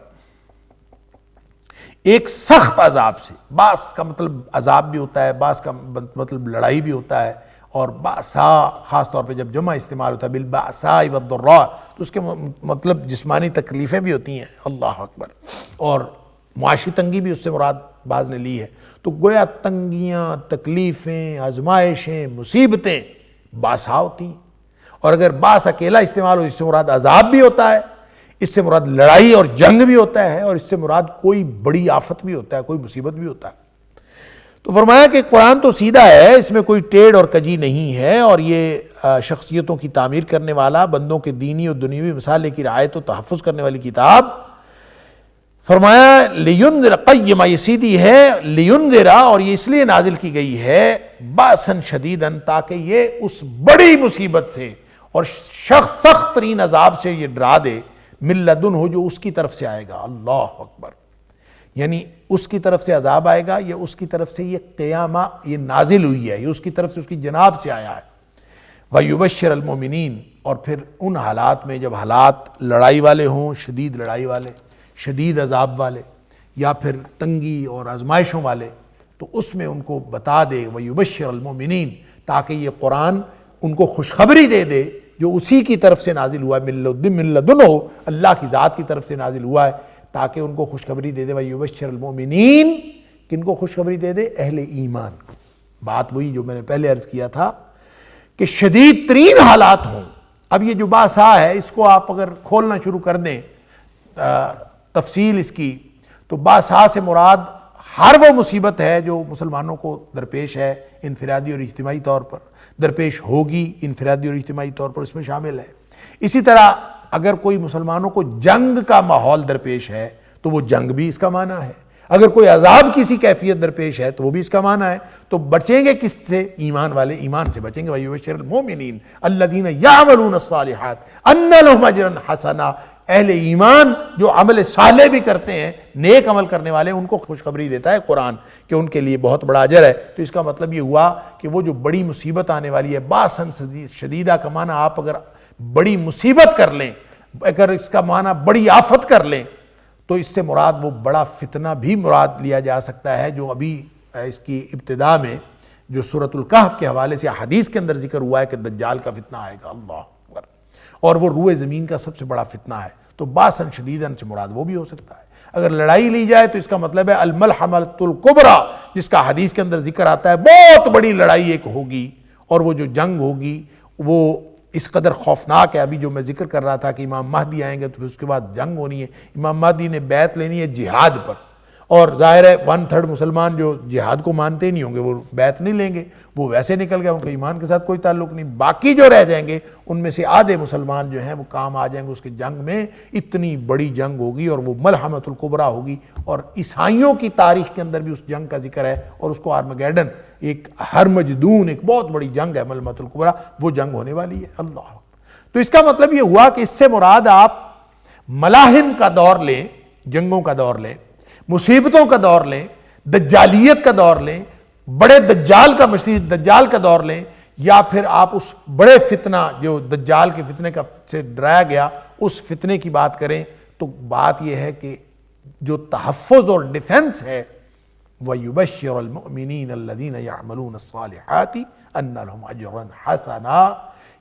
ایک سخت عذاب سے۔ باس کا مطلب عذاب بھی ہوتا ہے، باس کا مطلب لڑائی بھی ہوتا ہے، اور باسا خاص طور پہ جب جمع استعمال ہوتا ہے بالباساء والضراء تو اس کے مطلب جسمانی تکلیفیں بھی ہوتی ہیں، اللہ اکبر، اور معاشی تنگی بھی اس سے مراد بعض نے لی ہے۔ تو گویا تنگیاں، تکلیفیں، آزمائشیں، مصیبتیں باسا ہوتی ہیں، اور اگر باس اکیلا استعمال ہو اس سے مراد عذاب بھی ہوتا ہے، اس سے مراد لڑائی اور جنگ بھی ہوتا ہے، اور اس سے مراد کوئی بڑی آفت بھی ہوتا ہے، کوئی مصیبت بھی ہوتا ہے۔ تو فرمایا کہ قرآن تو سیدھا ہے، اس میں کوئی ٹیڑھ اور کجی نہیں ہے، اور یہ شخصیتوں کی تعمیر کرنے والا، بندوں کے دینی اور دنیوی مسالے کی رعایت و تحفظ کرنے والی کتاب۔ فرمایا لِيُنذِرَ، قیمہ یہ سیدھی ہے، لِيُنذِرَ، اور یہ اس لیے نازل کی گئی ہے باسن شدیدن، تاکہ یہ اس بڑی مصیبت سے اور سخت ترین عذاب سے یہ ڈرا دے، من لدن ہو، جو اس کی طرف سے آئے گا، اللہ اکبر، یعنی اس کی طرف سے عذاب آئے گا، یا اس کی طرف سے یہ قیامہ یہ نازل ہوئی ہے، یہ اس کی طرف سے، اس کی جناب سے آیا ہے۔ وَيُبَشِّرَ الْمُؤْمِنِينَ، اور پھر ان حالات میں جب حالات لڑائی والے ہوں، شدید لڑائی والے، شدید عذاب والے، یا پھر تنگی اور آزمائشوں والے، تو اس میں ان کو بتا دے وَيُبَشِّرَ الْمُؤْمِنِينَ، تاکہ یہ قرآن ان کو خوشخبری دے دے جو اسی کی طرف سے نازل ہوا ہے، من لدن ہو، اللہ کی ذات کی طرف سے نازل ہوا ہے، تاکہ ان کو خوشخبری دے دے وَيُبَشِّرَ الْمُؤْمِنِينَ، کن کو خوشخبری دے دے؟ اہل ایمان کو۔ بات وہی جو میں نے پہلے عرض کیا تھا کہ شدید ترین حالات ہوں۔ اب یہ جو باسا ہے اس کو آپ اگر کھولنا شروع کر دیں تفصیل اس کی، تو باسا سے مراد ہر وہ مصیبت ہے جو مسلمانوں کو درپیش ہے انفرادی اور اجتماعی طور پر، درپیش ہوگی انفرادی اور اجتماعی طور پر، اس میں شامل ہے۔ اسی طرح اگر کوئی مسلمانوں کو جنگ کا ماحول درپیش ہے تو وہ جنگ بھی اس کا معنی ہے، اگر کوئی عذاب کسی کیفیت درپیش ہے تو وہ بھی اس کا معنی ہے۔ تو بچیں گے کس سے؟ ایمان والے ایمان سے بچیں گے۔ وَيُبَشِّرُ الْمُؤْمِنِينَ الَّذِينَ يَعْمَلُونَ الصَّالِحَاتِ أَنَّ لَهُمْ أَجْرًا حَسَنًا، اہل ایمان جو عمل صالح بھی کرتے ہیں، نیک عمل کرنے والے، ان کو خوشخبری دیتا ہے قرآن کہ ان کے لیے بہت بڑا اجر ہے۔ تو اس کا مطلب یہ ہوا کہ وہ جو بڑی مصیبت آنے والی ہے، باسن شدیدہ کا معنی آپ اگر بڑی مصیبت کر لیں، اگر اس کا معنی بڑی آفت کر لیں، تو اس سے مراد وہ بڑا فتنہ بھی مراد لیا جا سکتا ہے جو ابھی اس کی ابتدا میں جو سورۃ الکہف کے حوالے سے حدیث کے اندر ذکر ہوا ہے کہ دجال کا فتنہ آئے گا، اللہ اکبر، اور وہ روئے زمین کا سب سے بڑا فتنہ ہے، تو باسن شدیدن سے مراد وہ بھی ہو سکتا ہے۔ اگر لڑائی لی جائے تو اس کا مطلب ہے الملحمۃ الکبریٰ، جس کا حدیث کے اندر ذکر آتا ہے بہت بڑی لڑائی ایک ہوگی، اور وہ جو جنگ ہوگی وہ اس قدر خوفناک ہے۔ ابھی جو میں ذکر کر رہا تھا کہ امام مہدی آئیں گے تو پھر اس کے بعد جنگ ہونی ہے، امام مہدی نے بیعت لینی ہے جہاد پر، اور ظاہر ہے 1/3 مسلمان جو جہاد کو مانتے نہیں ہوں گے وہ بیعت نہیں لیں گے، وہ ویسے نکل گئے، ان کے ایمان کے ساتھ کوئی تعلق نہیں۔ باقی جو رہ جائیں گے ان میں سے آدھے مسلمان جو ہیں وہ کام آ جائیں گے اس کی جنگ میں، اتنی بڑی جنگ ہوگی اور وہ ملحمۃ الکبریٰ ہوگی، اور عیسائیوں کی تاریخ کے اندر بھی اس جنگ کا ذکر ہے، اور اس کو آرمگیڈن، ایک ہرمجدون، ایک بہت بڑی جنگ ہے ملحمۃ الکبریٰ، وہ جنگ ہونے والی ہے، اللہ۔ تو اس کا مطلب یہ ہوا کہ اس سے مراد آپ ملاحم کا دور لیں، جنگوں کا دور لیں، مصیبتوں کا دور لیں، دجالیت کا دور لیں، بڑے دجال کا مشرق دجال کا دور لیں، یا پھر آپ اس بڑے فتنہ جو دجال کے فتنے کا سے ڈرایا گیا اس فتنے کی بات کریں، تو بات یہ ہے کہ جو تحفظ اور ڈیفنس ہے، وَيُبَشِّرُ الْمُؤْمِنِينَ الَّذِينَ يَعْمَلُونَ الصَّالِحَاتِ أَنَّ لَهُمْ أَجْرًا حَسَنًا،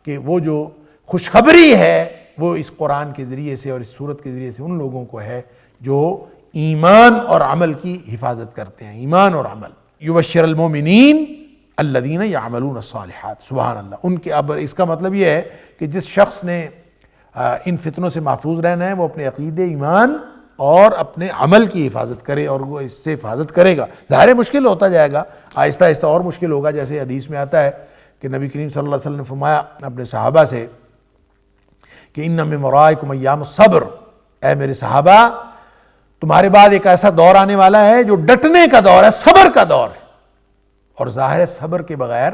کہ وہ جو خوشخبری ہے وہ اس قرآن کے ذریعے سے اور اس سورت کے ذریعے سے ان لوگوں کو ہے جو ایمان اور عمل کی حفاظت کرتے ہیں، ایمان اور عمل۔ یبشر المومنین الذین یعملون الصالحات، سبحان اللہ۔ ان کے اب اس کا مطلب یہ ہے کہ جس شخص نے ان فتنوں سے محفوظ رہنا ہے وہ اپنے عقیدے، ایمان اور اپنے عمل کی حفاظت کرے، اور وہ اس سے حفاظت کرے گا۔ ظاہر مشکل ہوتا جائے گا، آہستہ آہستہ اور مشکل ہوگا، جیسے حدیث میں آتا ہے کہ نبی کریم صلی اللہ علیہ وسلم نے فرمایا اپنے صحابہ سے کہ ان من ورائکم ایام الصبر، اے میرے صحابہ تمہارے بعد ایک ایسا دور آنے والا ہے جو ڈٹنے کا دور ہے، صبر کا دور ہے، اور ظاہر ہے صبر کے بغیر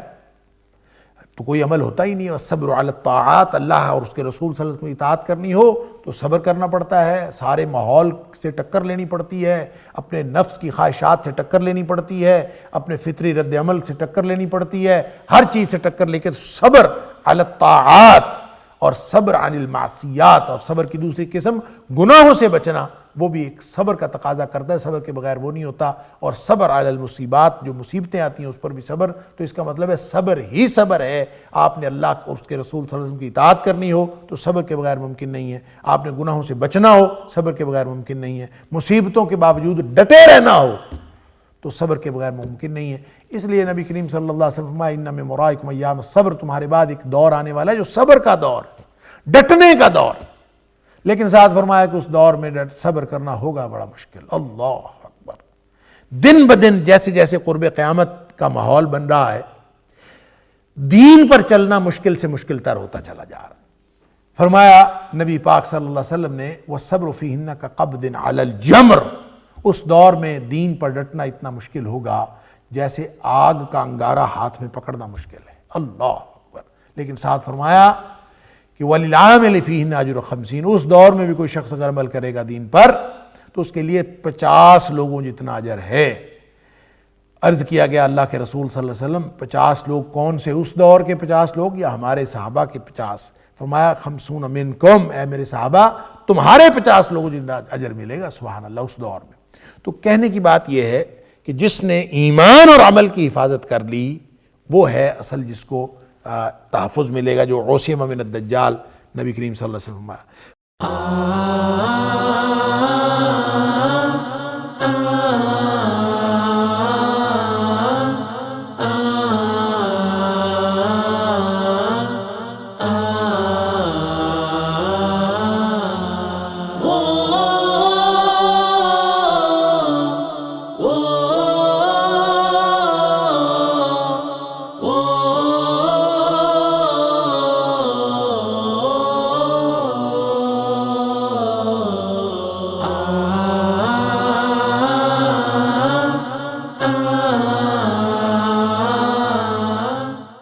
تو کوئی عمل ہوتا ہی نہیں۔ والصبر علی الطاعات، اللہ اور اس کے رسول صلی اللہ علیہ وسلم کی اطاعت کرنی ہو تو صبر کرنا پڑتا ہے، سارے ماحول سے ٹکر لینی پڑتی ہے، اپنے نفس کی خواہشات سے ٹکر لینی پڑتی ہے، اپنے فطری رد عمل سے ٹکر لینی پڑتی ہے، ہر چیز سے ٹکر لے کے صبر علی الطاعات اور صبر عن المعصیات، اور صبر کی دوسری قسم گناہوں سے بچنا، وہ بھی ایک صبر کا تقاضا کرتا ہے، صبر کے بغیر وہ نہیں ہوتا۔ اور صبر علی المصیبات، جو مصیبتیں آتی ہیں اس پر بھی صبر، تو اس کا مطلب ہے صبر ہی صبر ہے۔ آپ نے اللہ اور اس کے رسول صلی اللہ علیہ وسلم کی اطاعت کرنی ہو تو صبر کے بغیر ممکن نہیں ہے، آپ نے گناہوں سے بچنا ہو صبر کے بغیر ممکن نہیں ہے، مصیبتوں کے باوجود ڈٹے رہنا ہو تو صبر کے بغیر ممکن نہیں ہے۔ اس لیے نبی کریم صلی اللہ علیہ وسلم فرمایا ان من ورائکم ایام الصبر، تمہارے بعد ایک دور آنے والا ہے جو صبر کا دور، ڈٹنے کا دور، لیکن ساتھ فرمایا کہ اس دور میں صبر کرنا ہوگا بڑا مشکل۔ اللہ اکبر۔ دن بدن جیسے جیسے قرب قیامت کا ماحول بن رہا ہے، دین پر چلنا مشکل سے مشکل تر ہوتا چلا جا رہا ہے۔ فرمایا نبی پاک صلی اللہ علیہ وسلم نے وَالصَّبْرُ فِيهِنَّ كَقَبْضٍ عَلَى الْجَمْرِ، اس دور میں دین پر ڈٹنا اتنا مشکل ہوگا جیسے آگ کا انگارہ ہاتھ میں پکڑنا مشکل ہے، اللہ اکبر۔ لیکن ساتھ فرمایا کہ وَلِلْعَامِلِ فِيهِنَّ أَجْرٌ 50، اس دور میں بھی کوئی شخص اگر عمل کرے گا دین پر تو اس کے لیے 50 لوگوں جتنا اجر ہے۔ عرض کیا گیا اللہ کے رسول صلی اللہ علیہ وسلم 50 لوگ کون سے؟ اس دور کے 50 لوگ یا ہمارے صحابہ کے 50؟ فرمایا 50 منکم، اے میرے صحابہ تمہارے 50 لوگوں جتنا اجر ملے گا، سبحان اللہ، اس دور میں۔ تو کہنے کی بات یہ ہے کہ جس نے ایمان اور عمل کی حفاظت کر لی وہ ہے اصل جس کو تحفظ ملے گا، جو عصم من الدجال نبی کریم صلی اللہ علیہ وسلم فرمایا۔